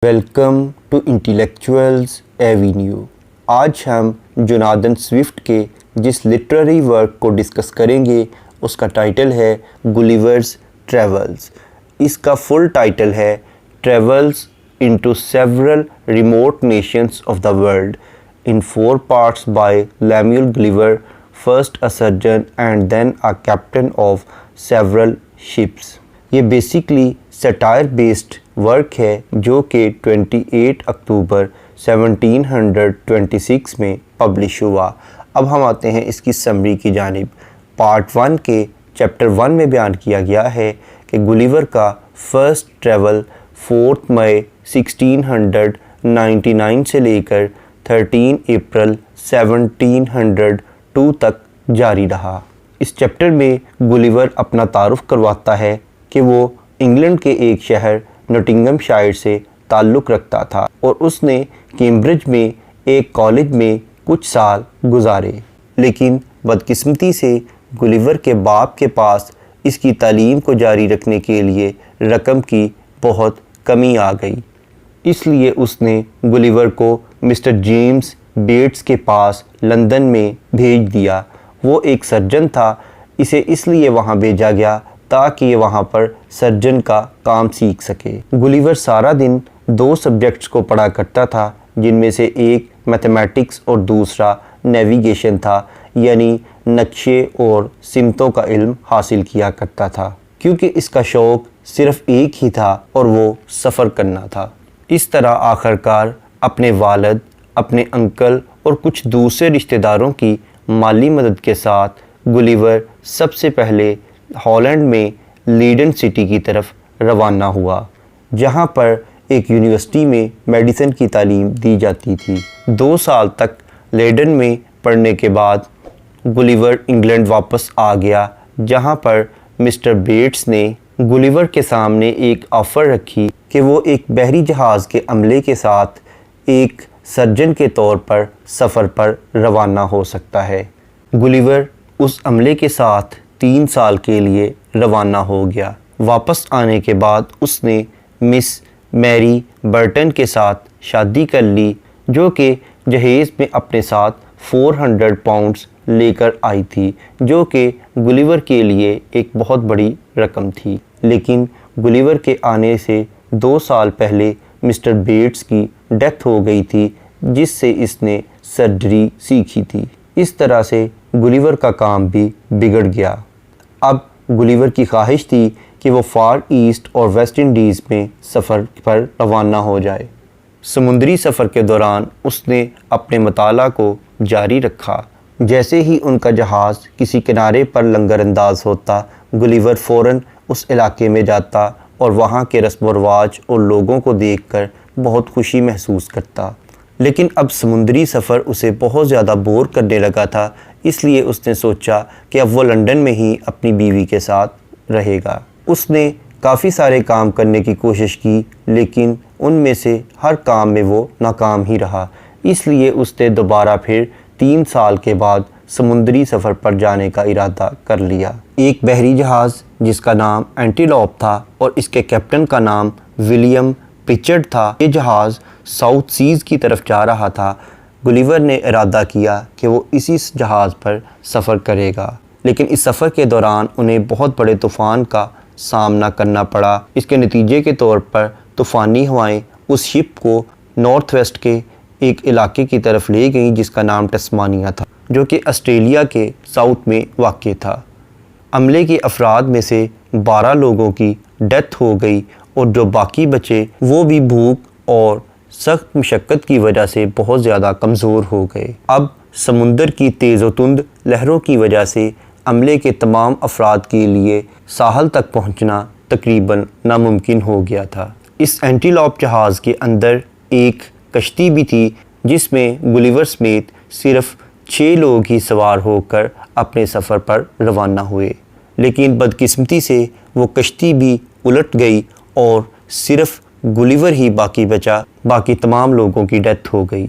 Welcome to انٹیلیکچوئلز avenue. آج ہم Jonathan Swift کے جس لٹریری ورک کو ڈسکس کریں گے اس کا ٹائٹل ہے گلیورز ٹریولز۔ اس کا فل ٹائٹل ہے travels into several remote nations of the world in 4 parts by Lemuel Gulliver, first a surgeon and then a captain of several ships. یہ بیسیکلی سیٹائر بیسڈ ورک ہے جو کہ 28 اکتوبر 1726 میں publish ہوا۔ اب ہم آتے ہیں اس کی سمری کی جانب۔ پارٹ 1 کے چیپٹر 1 میں بیان کیا گیا ہے کہ گلیور کا فرسٹ ٹریول 4 مئی 1699 سے لے کر 13 اپریل 1702 تک جاری رہا۔ اس چیپٹر میں گلیور اپنا تعارف کرواتا ہے کہ وہ انگلینڈ کے ایک شہر نوٹنگھم شائر سے تعلق رکھتا تھا اور اس نے کیمبرج میں ایک کالج میں کچھ سال گزارے، لیکن بدقسمتی سے گلیور کے باپ کے پاس اس کی تعلیم کو جاری رکھنے کے لیے رقم کی بہت کمی آ گئی۔ اس لیے اس نے گلیور کو مسٹر جیمز بیٹس کے پاس لندن میں بھیج دیا۔ وہ ایک سرجن تھا، اسے اس لیے وہاں بھیجا گیا تاکہ یہ وہاں پر سرجن کا کام سیکھ سکے۔ گلیور سارا دن 2 سبجیکٹس کو پڑھا کرتا تھا، جن میں سے ایک میتھمیٹکس اور دوسرا نیویگیشن تھا، یعنی نقشے اور سمتوں کا علم حاصل کیا کرتا تھا، کیونکہ اس کا شوق صرف ایک ہی تھا اور وہ سفر کرنا تھا۔ اس طرح آخرکار اپنے والد، اپنے انکل اور کچھ دوسرے رشتہ داروں کی مالی مدد کے ساتھ گلیور سب سے پہلے ہالینڈ میں لیڈن سٹی کی طرف روانہ ہوا، جہاں پر ایک یونیورسٹی میں میڈیسن کی تعلیم دی جاتی تھی۔ 2 سال تک لیڈن میں پڑھنے کے بعد گلیور انگلینڈ واپس آ گیا، جہاں پر مسٹر بیٹس نے گلیور کے سامنے ایک آفر رکھی کہ وہ ایک بحری جہاز کے عملے کے ساتھ ایک سرجن کے طور پر سفر پر روانہ ہو سکتا ہے۔ گلیور اس عملے کے ساتھ 3 سال کے لیے روانہ ہو گیا۔ واپس آنے کے بعد اس نے مس میری برٹن کے ساتھ شادی کر لی، جو کہ جہیز میں اپنے ساتھ 400 پاؤنڈز لے کر آئی تھی، جو کہ گلیور کے لیے ایک بہت بڑی رقم تھی۔ لیکن گلیور کے آنے سے 2 سال پہلے مسٹر بیٹس کی ڈیتھ ہو گئی تھی، جس سے اس نے سرجری سیکھی تھی۔ اس طرح سے گلیور کا کام بھی بگڑ گیا۔ اب گلیور کی خواہش تھی کہ وہ فار ایسٹ اور ویسٹ انڈیز میں سفر پر روانہ ہو جائے۔ سمندری سفر کے دوران اس نے اپنے مطالعہ کو جاری رکھا۔ جیسے ہی ان کا جہاز کسی کنارے پر لنگر انداز ہوتا، گلیور فوراً اس علاقے میں جاتا اور وہاں کے رسم و رواج اور لوگوں کو دیکھ کر بہت خوشی محسوس کرتا۔ لیکن اب سمندری سفر اسے بہت زیادہ بور کرنے لگا تھا، اس لیے اس نے سوچا کہ اب وہ لنڈن میں ہی اپنی بیوی کے ساتھ رہے گا۔ اس نے کافی سارے کام کرنے کی کوشش کی، لیکن ان میں سے ہر کام میں وہ ناکام ہی رہا۔ اس لیے اس نے دوبارہ پھر 3 سال کے بعد سمندری سفر پر جانے کا ارادہ کر لیا۔ ایک بحری جہاز جس کا نام اینٹیلوپ تھا اور اس کے کیپٹن کا نام ولیم پرچرڈ تھا، یہ جہاز ساؤتھ سیز کی طرف جا رہا تھا۔ گلیور نے ارادہ کیا کہ وہ اسی جہاز پر سفر کرے گا، لیکن اس سفر کے دوران انہیں بہت بڑے طوفان کا سامنا کرنا پڑا۔ اس کے نتیجے کے طور پر طوفانی ہوائیں اس شپ کو نارتھ ویسٹ کے ایک علاقے کی طرف لے گئیں جس کا نام ٹسمانیہ تھا، جو کہ آسٹریلیا کے ساؤتھ میں واقع تھا۔ عملے کے افراد میں سے 12 لوگوں کی ڈیتھ ہو گئی اور جو باقی بچے وہ بھی بھوک اور سخت مشقت کی وجہ سے بہت زیادہ کمزور ہو گئے۔ اب سمندر کی تیز و تند لہروں کی وجہ سے عملے کے تمام افراد کے لیے ساحل تک پہنچنا تقریباً ناممکن ہو گیا تھا۔ اس اینٹیلوپ جہاز کے اندر ایک کشتی بھی تھی جس میں گلیور سمیت صرف 6 لوگ ہی سوار ہو کر اپنے سفر پر روانہ ہوئے، لیکن بدقسمتی سے وہ کشتی بھی الٹ گئی اور صرف گلیور ہی باقی بچا، باقی تمام لوگوں کی ڈیتھ ہو گئی۔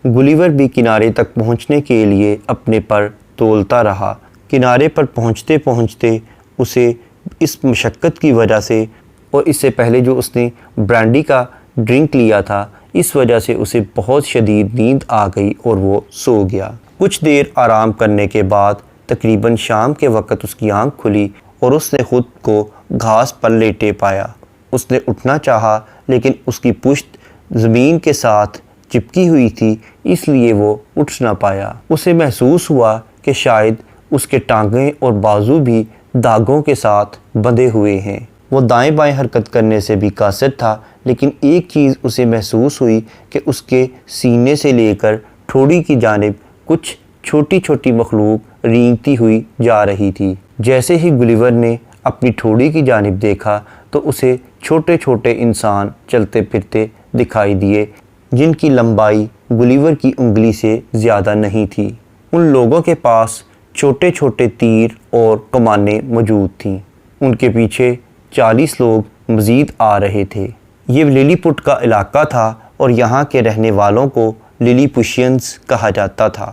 گلیور بھی کنارے تک پہنچنے کے لیے اپنے پر تولتا رہا۔ کنارے پر پہنچتے پہنچتے اسے اس مشقت کی وجہ سے اور اس سے پہلے جو اس نے برانڈی کا ڈرنک لیا تھا، اس وجہ سے اسے بہت شدید نیند آ گئی اور وہ سو گیا۔ کچھ دیر آرام کرنے کے بعد تقریباً شام کے وقت اس کی آنکھ کھلی اور اس نے خود کو گھاس پر لیٹے پایا۔ اس نے اٹھنا چاہا لیکن اس کی پشت زمین کے ساتھ چپکی ہوئی تھی، اس لیے وہ اٹھ نہ پایا۔ اسے محسوس ہوا کہ شاید اس کے ٹانگیں اور بازو بھی داغوں کے ساتھ بندھے ہوئے ہیں۔ وہ دائیں بائیں حرکت کرنے سے بھی قاصر تھا، لیکن ایک چیز اسے محسوس ہوئی کہ اس کے سینے سے لے کر ٹھوڑی کی جانب کچھ چھوٹی چھوٹی مخلوق رینگتی ہوئی جا رہی تھی۔ جیسے ہی گلیور نے اپنی ٹھوڑی کی جانب دیکھا تو اسے چھوٹے چھوٹے انسان چلتے پھرتے دکھائی دیے، جن کی لمبائی گلیور کی انگلی سے زیادہ نہیں تھی۔ ان لوگوں کے پاس چھوٹے چھوٹے تیر اور کمانیں موجود تھیں۔ ان کے پیچھے 40 لوگ مزید آ رہے تھے۔ یہ للی پٹ کا علاقہ تھا اور یہاں کے رہنے والوں کو للی پشینز کہا جاتا تھا۔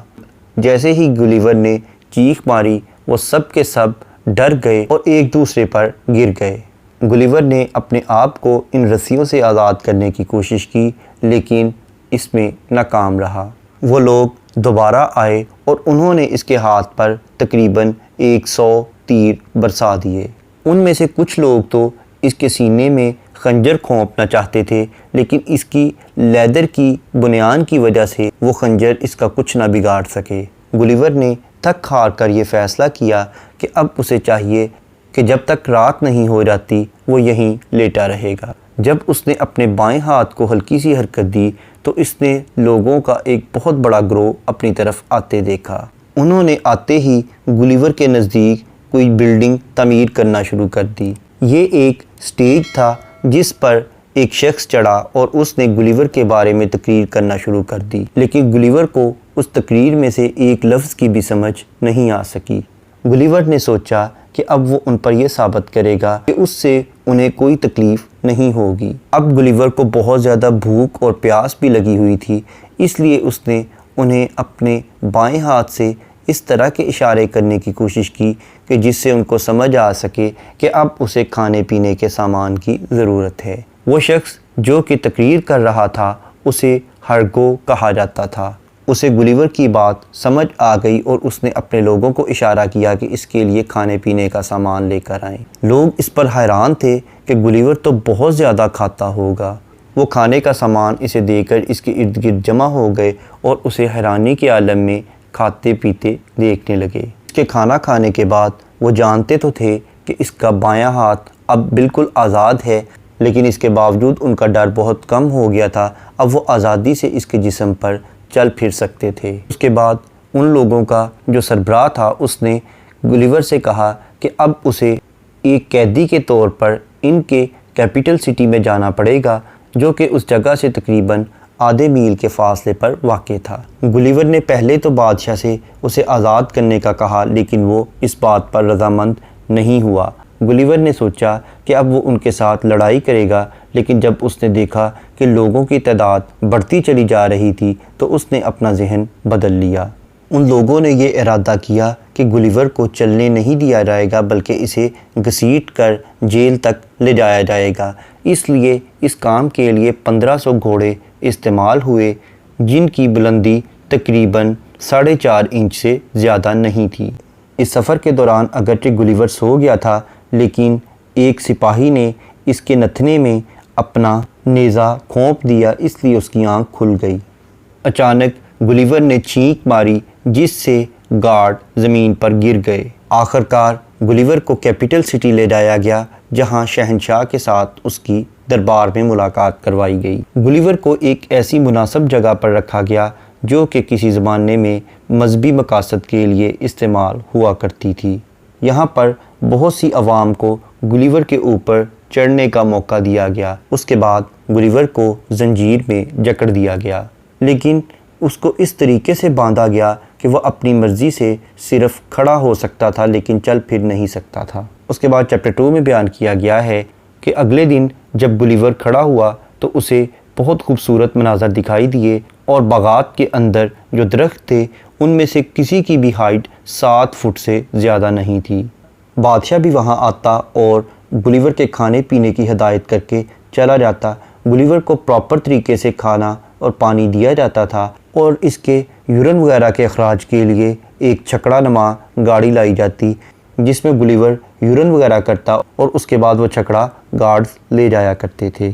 جیسے ہی گلیور نے چیخ ماری، وہ سب کے سب ڈر گئے اور ایک دوسرے پر گر گئے۔ گلیور نے اپنے آپ کو ان رسیوں سے آزاد کرنے کی کوشش کی، لیکن اس میں ناکام رہا۔ وہ لوگ دوبارہ آئے اور انہوں نے اس کے ہاتھ پر تقریباً 100 تیر برسا دیے۔ ان میں سے کچھ لوگ تو اس کے سینے میں خنجر کھونپنا چاہتے تھے، لیکن اس کی لیدر کی بنیان کی وجہ سے وہ خنجر اس کا کچھ نہ بگاڑ سکے۔ گلیور نے تھک ہار کر یہ فیصلہ کیا کہ اب اسے چاہیے کہ جب تک رات نہیں ہو جاتی وہ یہیں لیٹا رہے گا۔ جب اس نے اپنے بائیں ہاتھ کو ہلکی سی حرکت دی تو اس نے لوگوں کا ایک بہت بڑا گروہ اپنی طرف آتے دیکھا۔ انہوں نے آتے ہی گلیور کے نزدیک کوئی بلڈنگ تعمیر کرنا شروع کر دی۔ یہ ایک سٹیج تھا جس پر ایک شخص چڑھا اور اس نے گلیور کے بارے میں تقریر کرنا شروع کر دی، لیکن گلیور کو اس تقریر میں سے ایک لفظ کی بھی سمجھ نہیں آ سکی۔ گلیور نے سوچا کہ اب وہ ان پر یہ ثابت کرے گا کہ اس سے انہیں کوئی تکلیف نہیں ہوگی۔ اب گلیور کو بہت زیادہ بھوک اور پیاس بھی لگی ہوئی تھی، اس لیے اس نے انہیں اپنے بائیں ہاتھ سے اس طرح کے اشارے کرنے کی کوشش کی کہ جس سے ان کو سمجھ آ سکے کہ اب اسے کھانے پینے کے سامان کی ضرورت ہے۔ وہ شخص جو کہ تقریر کر رہا تھا اسے ہرگو کہا جاتا تھا۔ اسے گلیور کی بات سمجھ آ گئی اور اس نے اپنے لوگوں کو اشارہ کیا کہ اس کے لیے کھانے پینے کا سامان لے کر آئیں۔ لوگ اس پر حیران تھے کہ گلیور تو بہت زیادہ کھاتا ہوگا۔ وہ کھانے کا سامان اسے دے کر اس کے ارد گرد جمع ہو گئے اور اسے حیرانی کے عالم میں کھاتے پیتے دیکھنے لگے۔ اس کے کھانا کھانے کے بعد وہ جانتے تو تھے کہ اس کا بایاں ہاتھ اب بالکل آزاد ہے، لیکن اس کے باوجود ان کا ڈر بہت کم ہو گیا تھا۔ اب وہ آزادی سے اس کے جسم پر چل پھر سکتے تھے۔ اس کے بعد ان لوگوں کا جو سربراہ تھا اس نے گلیور سے کہا کہ اب اسے ایک قیدی کے طور پر ان کے کیپٹل سٹی میں جانا پڑے گا، جو کہ اس جگہ سے تقریباً آدھے میل کے فاصلے پر واقع تھا۔ گلیور نے پہلے تو بادشاہ سے اسے آزاد کرنے کا کہا، لیکن وہ اس بات پر رضامند نہیں ہوا۔ گلیور نے سوچا کہ اب وہ ان کے ساتھ لڑائی کرے گا، لیکن جب اس نے دیکھا کہ لوگوں کی تعداد بڑھتی چلی جا رہی تھی تو اس نے اپنا ذہن بدل لیا۔ ان لوگوں نے یہ ارادہ کیا کہ گلیور کو چلنے نہیں دیا جائے گا، بلکہ اسے گھسیٹ کر جیل تک لے جایا جائے گا۔ اس لیے اس کام کے لیے 1500 گھوڑے استعمال ہوئے، جن کی بلندی تقریباً 4.5 انچ سے زیادہ نہیں تھی۔ اس سفر کے دوران اگرچہ گلیور سو گیا تھا، لیکن ایک سپاہی نے اس کے نتھنے میں اپنا نیزہ کھونپ دیا، اس لیے اس کی آنکھ کھل گئی۔ اچانک گلیور نے چینک ماری جس سے گارڈ زمین پر گر گئے۔ آخرکار گلیور کو کیپٹل سٹی لے جایا گیا، جہاں شہنشاہ کے ساتھ اس کی دربار میں ملاقات کروائی گئی۔ گلیور کو ایک ایسی مناسب جگہ پر رکھا گیا جو کہ کسی زمانے میں مذہبی مقاصد کے لیے استعمال ہوا کرتی تھی۔ یہاں پر بہت سی عوام کو گلیور کے اوپر چڑھنے کا موقع دیا گیا۔ اس کے بعد گلیور کو زنجیر میں جکڑ دیا گیا، لیکن اس کو اس طریقے سے باندھا گیا کہ وہ اپنی مرضی سے صرف کھڑا ہو سکتا تھا لیکن چل پھر نہیں سکتا تھا۔ اس کے بعد چیپٹر 2 میں بیان کیا گیا ہے کہ اگلے دن جب گلیور کھڑا ہوا تو اسے بہت خوبصورت مناظر دکھائی دیے، اور باغات کے اندر جو درخت تھے ان میں سے کسی کی بھی ہائٹ 7 فٹ سے زیادہ نہیں تھی۔ بادشاہ بھی وہاں آتا اور گلیور کے کھانے پینے کی ہدایت کر کے چلا جاتا۔ گولیور کو پراپر طریقے سے کھانا اور پانی دیا جاتا تھا اور اس کے یورین وغیرہ کے اخراج کے لیے ایک چھکڑا نما گاڑی لائی جاتی جس میں گولیور یورین وغیرہ کرتا اور اس کے بعد وہ چھکڑا گارڈز لے جایا کرتے تھے۔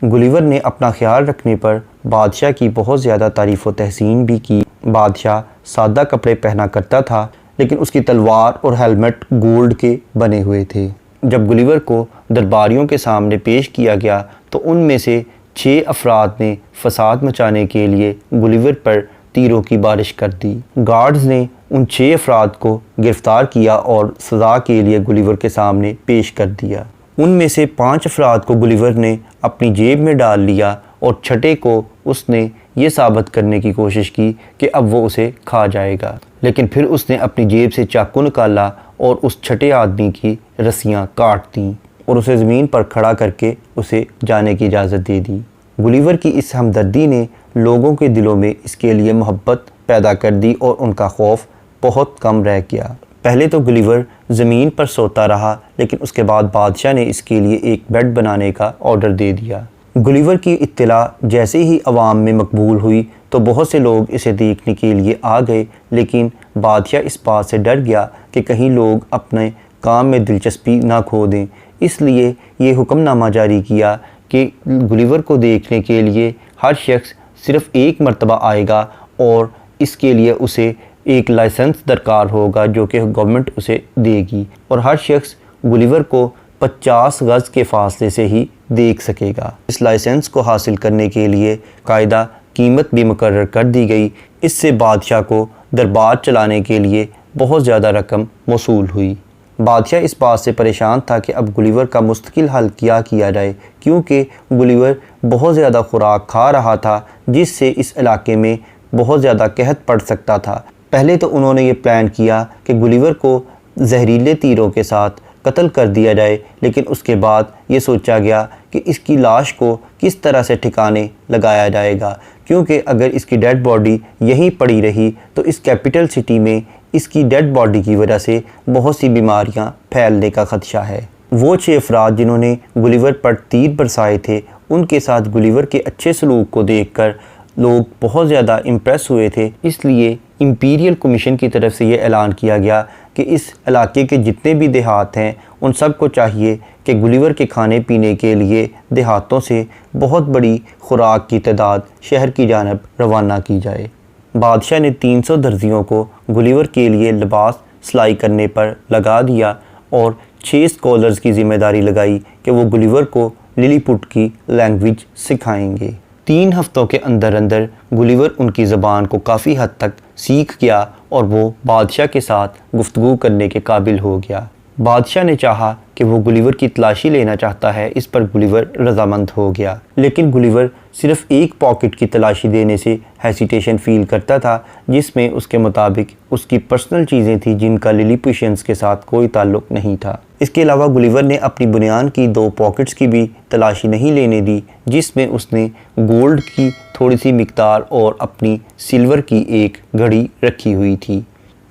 گولیور نے اپنا خیال رکھنے پر بادشاہ کی بہت زیادہ تعریف و تحسین بھی کی۔ بادشاہ سادہ کپڑے پہنا کرتا تھا لیکن اس کی تلوار اور ہیلمٹ گولڈ کے بنے ہوئے تھے۔ جب گولیور کو درباریوں کے سامنے پیش کیا گیا تو ان میں سے 6 افراد نے فساد مچانے کے لیے گولیور پر تیروں کی بارش کر دی۔ گارڈز نے ان 6 افراد کو گرفتار کیا اور سزا کے لیے گولیور کے سامنے پیش کر دیا۔ ان میں سے 5 افراد کو گولیور نے اپنی جیب میں ڈال لیا اور چھٹے کو اس نے یہ ثابت کرنے کی کوشش کی کہ اب وہ اسے کھا جائے گا، لیکن پھر اس نے اپنی جیب سے چاقو نکالا اور اس چھٹے آدمی کی رسیاں کاٹ دیں اور اسے زمین پر کھڑا کر کے اسے جانے کی اجازت دے دی۔ گولیور کی اس ہمدردی نے لوگوں کے دلوں میں اس کے لیے محبت پیدا کر دی اور ان کا خوف بہت کم رہ گیا۔ پہلے تو گولیور زمین پر سوتا رہا لیکن اس کے بعد بادشاہ نے اس کے لیے ایک بیڈ بنانے کا آرڈر دے دیا۔ گولیور کی اطلاع جیسے ہی عوام میں مقبول ہوئی تو بہت سے لوگ اسے دیکھنے کے لیے آ گئے، لیکن بادشاہ اس بات سے ڈر گیا کہ کہیں لوگ اپنے کام میں دلچسپی نہ کھو دیں، اس لیے یہ حکم نامہ جاری کیا کہ گولیور کو دیکھنے کے لیے ہر شخص صرف ایک مرتبہ آئے گا اور اس کے لیے اسے ایک لائسنس درکار ہوگا جو کہ گورنمنٹ اسے دے گی، اور ہر شخص گولیور کو 50 گز کے فاصلے سے ہی دیکھ سکے گا۔ اس لائسنس کو حاصل کرنے کے لیے قاعدہ قیمت بھی مقرر کر دی گئی۔ اس سے بادشاہ کو دربار چلانے کے لیے بہت زیادہ رقم موصول ہوئی۔ بادشاہ اس بات سے پریشان تھا کہ اب گولیور کا مستقل حل کیا جائے، کیونکہ گولیور بہت زیادہ خوراک کھا رہا تھا جس سے اس علاقے میں بہت زیادہ قحط پڑ سکتا تھا۔ پہلے تو انہوں نے یہ پلان کیا کہ گولیور کو زہریلے تیروں کے ساتھ قتل کر دیا جائے، لیکن اس کے بعد یہ سوچا گیا کہ اس کی لاش کو کس طرح سے ٹھکانے لگایا جائے گا، کیونکہ اگر اس کی ڈیڈ باڈی یہیں پڑی رہی تو اس کیپٹل سٹی میں اس کی ڈیڈ باڈی کی وجہ سے بہت سی بیماریاں پھیلنے کا خدشہ ہے۔ وہ 6 افراد جنہوں نے گولیور پر تیر برسائے تھے، ان کے ساتھ گولیور کے اچھے سلوک کو دیکھ کر لوگ بہت زیادہ امپریس ہوئے تھے، اس لیے امپیریل کمیشن کی طرف سے یہ اعلان کیا گیا کہ اس علاقے کے جتنے بھی دیہات ہیں ان سب کو چاہیے کہ گولیور کے کھانے پینے کے لیے دیہاتوں سے بہت بڑی خوراک کی تعداد شہر کی جانب روانہ کی جائے۔ بادشاہ نے 300 درزیوں کو گولیور کے لیے لباس سلائی کرنے پر لگا دیا اور 6 اسکالرز کی ذمہ داری لگائی کہ وہ گولیور کو للی پوٹ کی لینگویج سکھائیں گے۔ 3 ہفتوں کے اندر گولیور ان کی زبان کو کافی حد تک سیکھ گیا اور وہ بادشاہ کے ساتھ گفتگو کرنے کے قابل ہو گیا۔ بادشاہ نے چاہا کہ وہ گولیور کی تلاشی لینا چاہتا ہے، اس پر گولیور رضامند ہو گیا، لیکن گولیور صرف ایک پاکٹ کی تلاشی دینے سے ہیسیٹیشن فیل کرتا تھا، جس میں اس کے مطابق اس کی پرسنل چیزیں تھیں جن کا للیپوشینز کے ساتھ کوئی تعلق نہیں تھا۔ اس کے علاوہ گولیور نے اپنی بنیان کی 2 پاکٹس کی بھی تلاشی نہیں لینے دی، جس میں اس نے گولڈ کی تھوڑی سی مقدار اور اپنی سلور کی ایک گھڑی رکھی ہوئی تھی۔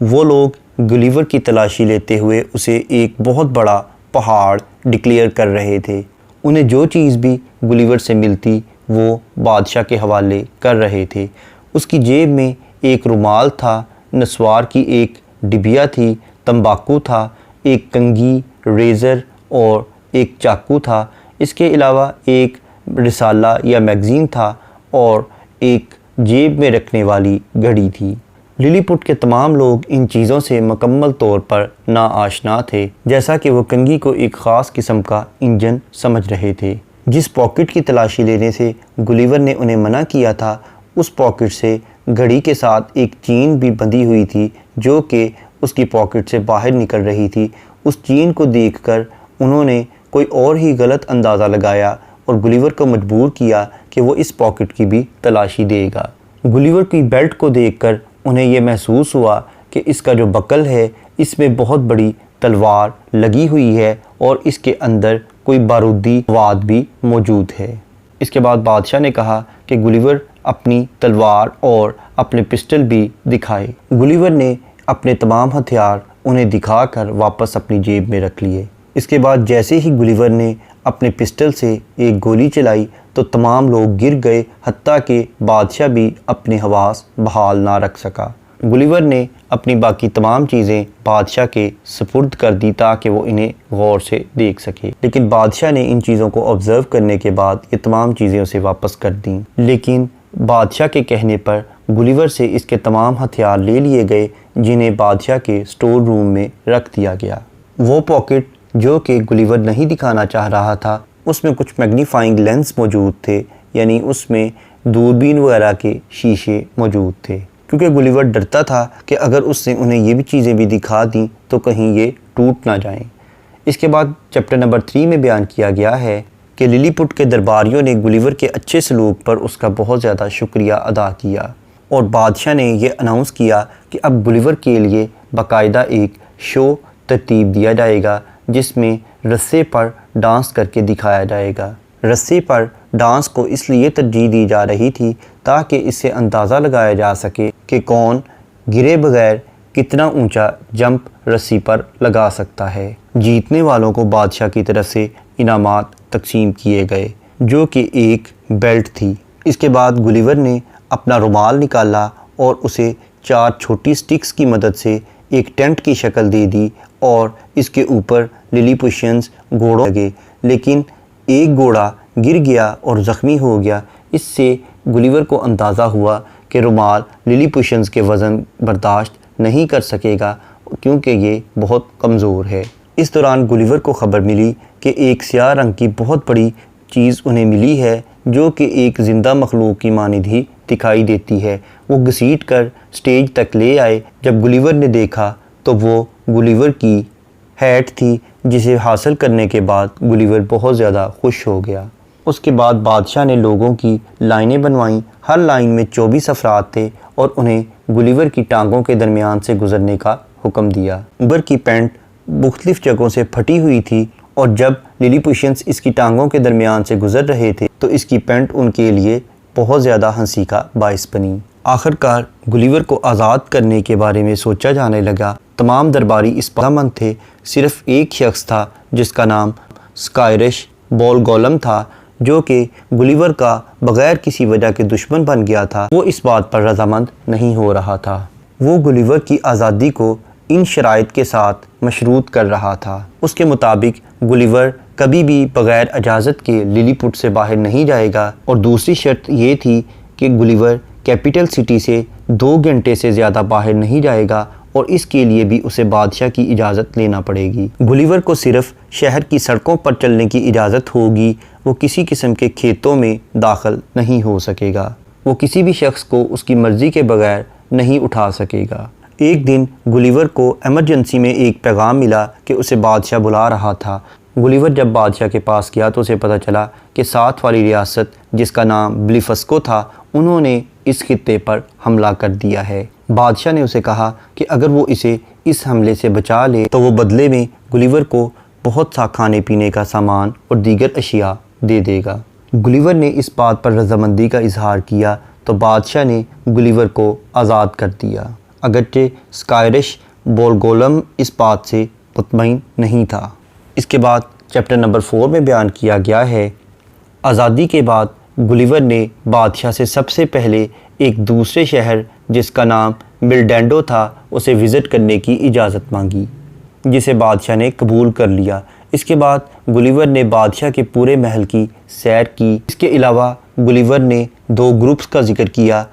وہ لوگ گولیور کی تلاشی لیتے ہوئے اسے ایک بہت بڑا پہاڑ ڈکلیئر کر رہے تھے۔ انہیں جو چیز بھی گولیور سے ملتی وہ بادشاہ کے حوالے کر رہے تھے۔ اس کی جیب میں ایک رومال تھا، نسوار کی ایک ڈبیا تھی، تمباکو تھا، ایک کنگھی، ریزر اور ایک چاقو تھا۔ اس کے علاوہ ایک رسالہ یا میگزین تھا اور ایک جیب میں رکھنے والی گھڑی تھی۔ للی پوٹ کے تمام لوگ ان چیزوں سے مکمل طور پر ناآشنا تھے، جیسا کہ وہ کنگھی کو ایک خاص قسم کا انجن سمجھ رہے تھے۔ جس پاکٹ کی تلاشی لینے سے گولیور نے انہیں منع کیا تھا، اس پاکٹ سے گھڑی کے ساتھ ایک چین بھی بندھی ہوئی تھی جو کہ اس کی پاکٹ سے باہر نکل رہی تھی۔ اس چین کو دیکھ کر انہوں نے کوئی اور ہی غلط اندازہ لگایا اور گولیور کو مجبور کیا کہ وہ اس پاکٹ کی بھی تلاشی دے گا۔ گولیور کی بیلٹ کو دیکھ کر انہیں یہ محسوس ہوا کہ اس کا جو بکل ہے اس میں بہت بڑی تلوار لگی ہوئی ہے اور اس کے اندر کوئی بارودی مواد بھی موجود ہے۔ اس کے بعد بادشاہ نے کہا کہ گولیور اپنی تلوار اور اپنے پسٹل بھی دکھائے۔ گولیور نے اپنے تمام ہتھیار انہیں دکھا کر واپس اپنی جیب میں رکھ لیے۔ اس کے بعد جیسے ہی گولیور نے اپنے پسٹل سے ایک گولی چلائی تو تمام لوگ گر گئے، حتیٰ کہ بادشاہ بھی اپنے حواس بحال نہ رکھ سکا۔ گلیور نے اپنی باقی تمام چیزیں بادشاہ کے سپرد کر دی تاکہ وہ انہیں غور سے دیکھ سکے، لیکن بادشاہ نے ان چیزوں کو آبزرو کرنے کے بعد یہ تمام چیزیں اسے واپس کر دیں۔ لیکن بادشاہ کے کہنے پر گلیور سے اس کے تمام ہتھیار لے لیے گئے، جنہیں بادشاہ کے سٹور روم میں رکھ دیا گیا۔ وہ پاکٹ جو کہ گلیور نہیں دکھانا چاہ رہا تھا، اس میں کچھ میگنیفائنگ لینس موجود تھے، یعنی اس میں دوربین وغیرہ کے شیشے موجود تھے، کیونکہ گلیور ڈرتا تھا کہ اگر اس نے انہیں یہ بھی چیزیں بھی دکھا دیں تو کہیں یہ ٹوٹ نہ جائیں۔ اس کے بعد چیپٹر نمبر 3 میں بیان کیا گیا ہے کہ للی پٹ کے درباریوں نے گلیور کے اچھے سلوک پر اس کا بہت زیادہ شکریہ ادا کیا، اور بادشاہ نے یہ اناؤنس کیا کہ اب گلیور کے لیے باقاعدہ ایک شو ترتیب دیا جائے گا جس میں رسے پر ڈانس کر کے دکھایا جائے گا۔ رسے پر ڈانس کو اس لیے ترجیح دی جا رہی تھی تاکہ اس سے اندازہ لگایا جا سکے کہ کون گرے بغیر کتنا اونچا جمپ رسی پر لگا سکتا ہے۔ جیتنے والوں کو بادشاہ کی طرف سے انعامات تقسیم کیے گئے، جو کہ ایک بیلٹ تھی۔ اس کے بعد گلیور نے اپنا رومال نکالا اور اسے 4 چھوٹی سٹکس کی مدد سے ایک ٹینٹ کی شکل دے دی اور اس کے اوپر للی پوشنز گھوڑوں لگے، لیکن ایک گھوڑا گر گیا اور زخمی ہو گیا۔ اس سے گلیور کو اندازہ ہوا کہ رومال للی پوشنز کے وزن برداشت نہیں کر سکے گا کیونکہ یہ بہت کمزور ہے۔ اس دوران گلیور کو خبر ملی کہ ایک سیاہ رنگ کی بہت بڑی چیز انہیں ملی ہے جو کہ ایک زندہ مخلوق کی مانند ہی دکھائی دیتی ہے۔ وہ گھسیٹ کر سٹیج تک لے آئے۔ جب گلیور نے دیکھا تو وہ گلیور کی ہیٹ تھی، جسے حاصل کرنے کے بعد گلیور بہت زیادہ خوش ہو گیا۔ اس کے بعد بادشاہ نے لوگوں کی لائنیں بنوائیں، ہر لائن میں 24 افراد تھے اور انہیں گلیور کی ٹانگوں کے درمیان سے گزرنے کا حکم دیا۔ گلیور کی پینٹ مختلف جگہوں سے پھٹی ہوئی تھی اور جب للی پوشنز اس کی ٹانگوں کے درمیان سے گزر رہے تھے تو اس کی پینٹ ان کے لیے بہت زیادہ ہنسی کا باعث بنی۔ آخر کار گلیور کو آزاد کرنے کے بارے میں سوچا جانے لگا۔ تمام درباری اس پر مند تھے، صرف ایک شخص تھا جس کا نام سکائرش بولگولم تھا، جو کہ گلیور کا بغیر کسی وجہ کے دشمن بن گیا تھا۔ وہ اس بات پر رضامند نہیں ہو رہا تھا۔ وہ گلیور کی آزادی کو ان شرائط کے ساتھ مشروط کر رہا تھا۔ اس کے مطابق گلیور کبھی بھی بغیر اجازت کے للی پٹ سے باہر نہیں جائے گا، اور دوسری شرط یہ تھی کہ گلیور کیپٹل سٹی سے 2 گھنٹے سے زیادہ باہر نہیں جائے گا، اور اس کے لیے بھی اسے بادشاہ کی اجازت لینا پڑے گی۔ گلیور کو صرف شہر کی سڑکوں پر چلنے کی اجازت ہوگی، وہ کسی قسم کے کھیتوں میں داخل نہیں ہو سکے گا، وہ کسی بھی شخص کو اس کی مرضی کے بغیر نہیں اٹھا سکے گا۔ ایک دن گلیور کو ایمرجنسی میں ایک پیغام ملا کہ اسے بادشاہ بلا رہا تھا۔ گلیور جب بادشاہ کے پاس گیا تو اسے پتہ چلا کہ ساتھ والی ریاست جس کا نام بلیفسکو تھا، انہوں نے اس خطے پر حملہ کر دیا ہے۔ بادشاہ نے اسے کہا کہ اگر وہ اسے اس حملے سے بچا لے تو وہ بدلے میں گلیور کو بہت سا کھانے پینے کا سامان اور دیگر اشیاء دے دے گا۔ گلیور نے اس بات پر رضامندی کا اظہار کیا تو بادشاہ نے گلیور کو آزاد کر دیا، اگرچہ سکائرش بولگولم اس بات سے مطمئن نہیں تھا۔ اس کے بعد چیپٹر نمبر 4 میں بیان کیا گیا ہے، آزادی کے بعد گلیور نے بادشاہ سے سب سے پہلے ایک دوسرے شہر جس کا نام ملڈینڈو تھا اسے وزٹ کرنے کی اجازت مانگی، جسے بادشاہ نے قبول کر لیا۔ اس کے بعد گلیور نے بادشاہ کے پورے محل کی سیر کی۔ اس کے علاوہ گلیور نے 2 گروپس کا ذکر کیا،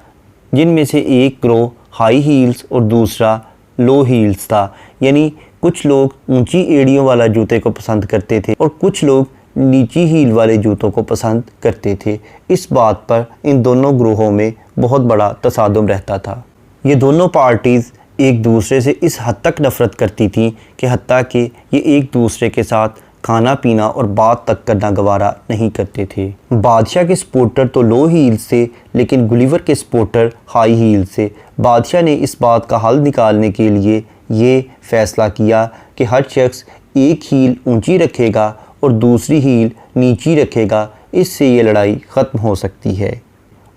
جن میں سے ایک گروہ ہائی ہیلز اور دوسرا لو ہیلز تھا، یعنی کچھ لوگ اونچی ایڑیوں والا جوتے کو پسند کرتے تھے اور کچھ لوگ نیچی ہیل والے جوتوں کو پسند کرتے تھے۔ اس بات پر ان دونوں گروہوں میں بہت بڑا تصادم رہتا تھا۔ یہ دونوں پارٹیز ایک دوسرے سے اس حد تک نفرت کرتی تھیں کہ حتیٰ کہ یہ ایک دوسرے کے ساتھ کھانا پینا اور بات تک کرنا گوارا نہیں کرتے تھے۔ بادشاہ کے سپورٹر تو لو ہیلز تھے، لیکن گلیور کے سپورٹر ہائی ہیلز تھے۔ بادشاہ نے اس بات کا حل نکالنے کے لیے یہ فیصلہ کیا کہ ہر شخص ایک ہیل اونچی رکھے گا اور دوسری ہیل نیچی رکھے گا، اس سے یہ لڑائی ختم ہو سکتی ہے۔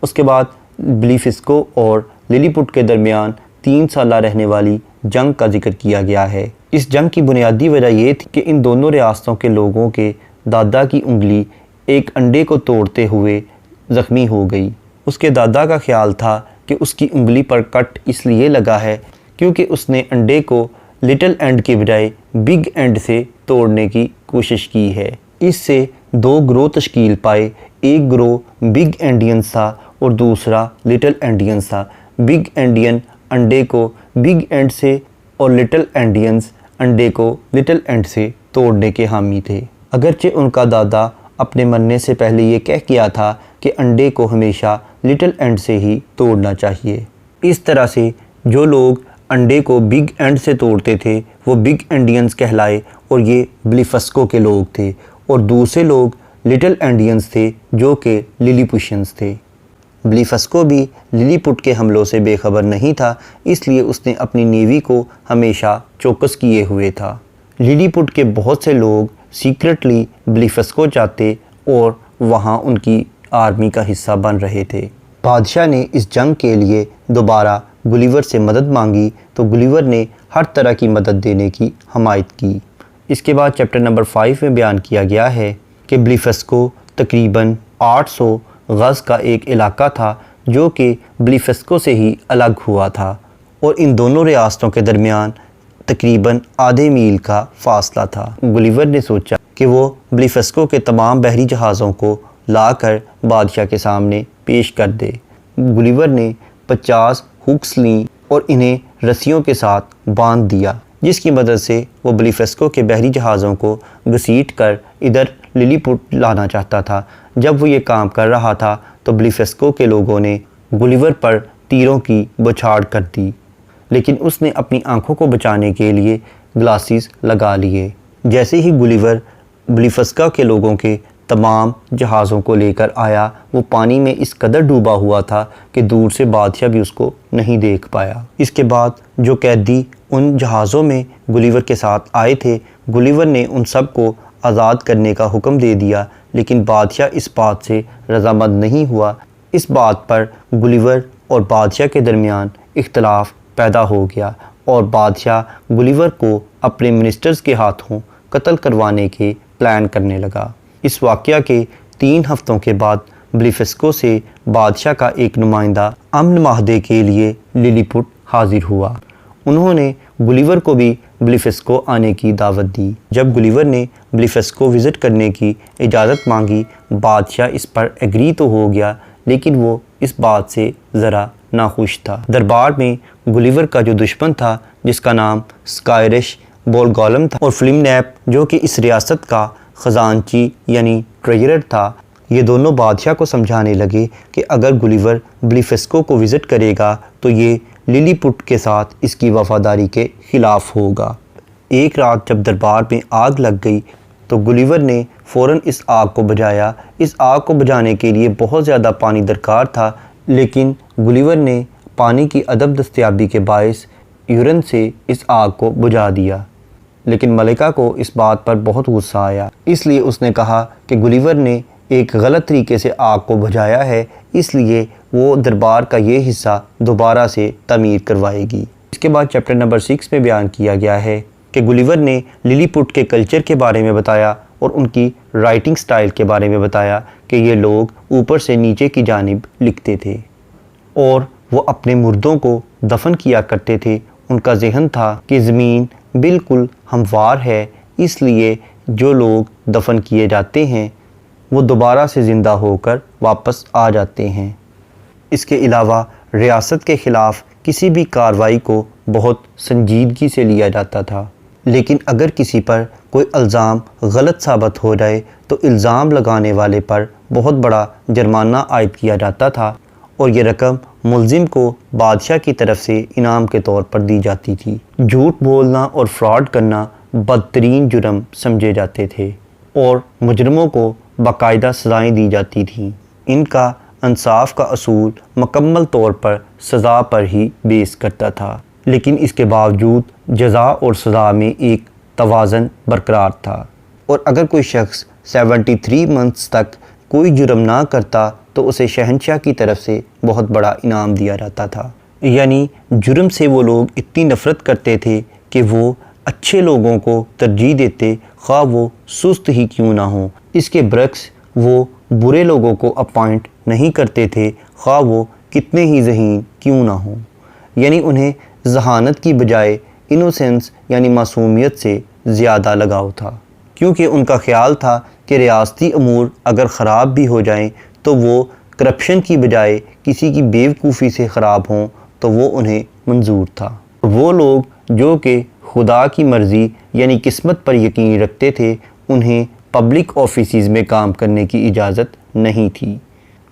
اس کے بعد بلیفسکو اور للی پٹ کے درمیان 3 سالہ رہنے والی جنگ کا ذکر کیا گیا ہے۔ اس جنگ کی بنیادی وجہ یہ تھی کہ ان دونوں ریاستوں کے لوگوں کے دادا کی انگلی ایک انڈے کو توڑتے ہوئے زخمی ہو گئی۔ اس کے دادا کا خیال تھا کہ اس کی انگلی پر کٹ اس لیے لگا ہے کیونکہ اس نے انڈے کو لٹل اینڈ کے بجائے بگ اینڈ سے توڑنے کی کوشش کی ہے۔ اس سے دو گروہ تشکیل پائے، ایک گروہ بگ اینڈینز تھا اور دوسرا لٹل اینڈینز تھا۔ بگ اینڈین انڈے کو بگ اینڈ سے اور لٹل اینڈینز انڈے کو لٹل اینڈ سے توڑنے کے حامی تھے۔ اگرچہ ان کا دادا اپنے مرنے سے پہلے یہ کہہ کیا تھا کہ انڈے کو ہمیشہ لٹل اینڈ سے ہی توڑنا چاہیے۔ اس طرح سے جو لوگ انڈے کو بگ اینڈ سے توڑتے تھے وہ بگ اینڈینز کہلائے اور یہ بلیفسکو کے لوگ تھے، اور دوسرے لوگ لٹل اینڈینز تھے جو کہ للی پوشنز تھے۔ بلیفسکو بھی للی پٹ کے حملوں سے بے خبر نہیں تھا، اس لیے اس نے اپنی نیوی کو ہمیشہ چوکس کیے ہوئے تھا۔ للی پٹ کے بہت سے لوگ سیکرٹلی بلیفسکو جاتے اور وہاں ان کی آرمی کا حصہ بن رہے تھے۔ بادشاہ نے اس جنگ کے لیے دوبارہ گلیور سے مدد مانگی تو گلیور نے ہر طرح کی مدد دینے کی حمایت کی۔ اس کے بعد چیپٹر نمبر 5 میں بیان کیا گیا ہے کہ بلیفسکو تقریباً 800 غز کا ایک علاقہ تھا جو کہ بلیفسکو سے ہی الگ ہوا تھا، اور ان دونوں ریاستوں کے درمیان تقریباً آدھے میل کا فاصلہ تھا۔ گلیور نے سوچا کہ وہ بلیفسکو کے تمام بحری جہازوں کو لا کر بادشاہ کے سامنے پیش کر دے۔ گلیور نے 50 ہکس لیں اور انہیں رسیوں کے ساتھ باندھ دیا، جس کی مدد سے وہ بلیفسکو کے بحری جہازوں کو گھسیٹ کر ادھر للی پٹ لانا چاہتا تھا۔ جب وہ یہ کام کر رہا تھا تو بلیفسکو کے لوگوں نے گلیور پر تیروں کی بوچھاڑ کر دی، لیکن اس نے اپنی آنکھوں کو بچانے کے لیے گلاسز لگا لیے۔ جیسے ہی گلیور بلیفسکو کے لوگوں کے تمام جہازوں کو لے کر آیا، وہ پانی میں اس قدر ڈوبا ہوا تھا کہ دور سے بادشاہ بھی اس کو نہیں دیکھ پایا۔ اس کے بعد جو قیدی ان جہازوں میں گلیور کے ساتھ آئے تھے، گلیور نے ان سب کو آزاد کرنے کا حکم دے دیا، لیکن بادشاہ اس بات سے رضامند نہیں ہوا۔ اس بات پر گلیور اور بادشاہ کے درمیان اختلاف پیدا ہو گیا اور بادشاہ گلیور کو اپنے منسٹرز کے ہاتھوں قتل کروانے کے پلان کرنے لگا۔ اس واقعہ کے 3 ہفتوں کے بعد بلیفسکو سے بادشاہ کا ایک نمائندہ امن معاہدے کے لیے للی پٹ حاضر ہوا۔ انہوں نے گلیور کو بھی بلیفسکو آنے کی دعوت دی۔ جب گلیور نے بلیفسکو وزٹ کرنے کی اجازت مانگی، بادشاہ اس پر ایگری تو ہو گیا، لیکن وہ اس بات سے ذرا ناخوش تھا۔ دربار میں گلیور کا جو دشمن تھا، جس کا نام سکائرش بولگولم تھا، اور فلم نیپ جو کہ اس ریاست کا خزانچی یعنی ٹریجرر تھا، یہ دونوں بادشاہ کو سمجھانے لگے کہ اگر گلیور بلیفسکو کو وزٹ کرے گا تو یہ للی پٹ کے ساتھ اس کی وفاداری کے خلاف ہوگا۔ ایک رات جب دربار میں آگ لگ گئی تو گلیور نے فوراً اس آگ کو بجھایا۔ اس آگ کو بجھانے کے لیے بہت زیادہ پانی درکار تھا، لیکن گلیور نے پانی کی عدم دستیابی کے باعث یورین سے اس آگ کو بجھا دیا، لیکن ملکہ کو اس بات پر بہت غصہ آیا، اس لیے اس نے کہا کہ گلیور نے ایک غلط طریقے سے آگ کو بجھایا ہے، اس لیے وہ دربار کا یہ حصہ دوبارہ سے تعمیر کروائے گی۔ اس کے بعد چیپٹر نمبر 6 میں بیان کیا گیا ہے کہ گلیور نے للی پٹ کے کلچر کے بارے میں بتایا اور ان کی رائٹنگ سٹائل کے بارے میں بتایا کہ یہ لوگ اوپر سے نیچے کی جانب لکھتے تھے اور وہ اپنے مردوں کو دفن کیا کرتے تھے۔ ان کا ذہن تھا کہ زمین بالکل ہموار ہے، اس لیے جو لوگ دفن کیے جاتے ہیں وہ دوبارہ سے زندہ ہو کر واپس آ جاتے ہیں۔ اس کے علاوہ ریاست کے خلاف کسی بھی کارروائی کو بہت سنجیدگی سے لیا جاتا تھا، لیکن اگر کسی پر کوئی الزام غلط ثابت ہو جائے تو الزام لگانے والے پر بہت بڑا جرمانہ عائد کیا جاتا تھا، اور یہ رقم ملزم کو بادشاہ کی طرف سے انعام کے طور پر دی جاتی تھی۔ جھوٹ بولنا اور فراڈ کرنا بدترین جرم سمجھے جاتے تھے اور مجرموں کو باقاعدہ سزائیں دی جاتی تھیں۔ ان کا انصاف کا اصول مکمل طور پر سزا پر ہی بیس کرتا تھا، لیکن اس کے باوجود جزا اور سزا میں ایک توازن برقرار تھا، اور اگر کوئی شخص 73 منتھس تک کوئی جرم نہ کرتا تو اسے شہنشاہ کی طرف سے بہت بڑا انعام دیا جاتا تھا۔ یعنی جرم سے وہ لوگ اتنی نفرت کرتے تھے کہ وہ اچھے لوگوں کو ترجیح دیتے خواہ وہ سست ہی کیوں نہ ہوں۔ اس کے برعکس وہ برے لوگوں کو اپوائنٹ نہیں کرتے تھے خواہ وہ کتنے ہی ذہین کیوں نہ ہوں۔ یعنی انہیں ذہانت کی بجائے انوسینس یعنی معصومیت سے زیادہ لگاؤ تھا، کیونکہ ان کا خیال تھا کہ ریاستی امور اگر خراب بھی ہو جائیں تو وہ کرپشن کی بجائے کسی کی بیوقوفی سے خراب ہوں تو وہ انہیں منظور تھا۔ وہ لوگ جو کہ خدا کی مرضی یعنی قسمت پر یقین رکھتے تھے انہیں پبلک آفیسز میں کام کرنے کی اجازت نہیں تھی،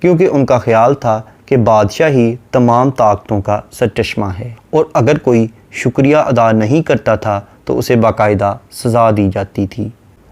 کیونکہ ان کا خیال تھا کہ بادشاہ ہی تمام طاقتوں کا سرچشمہ ہے، اور اگر کوئی شکریہ ادا نہیں کرتا تھا تو اسے باقاعدہ سزا دی جاتی تھی۔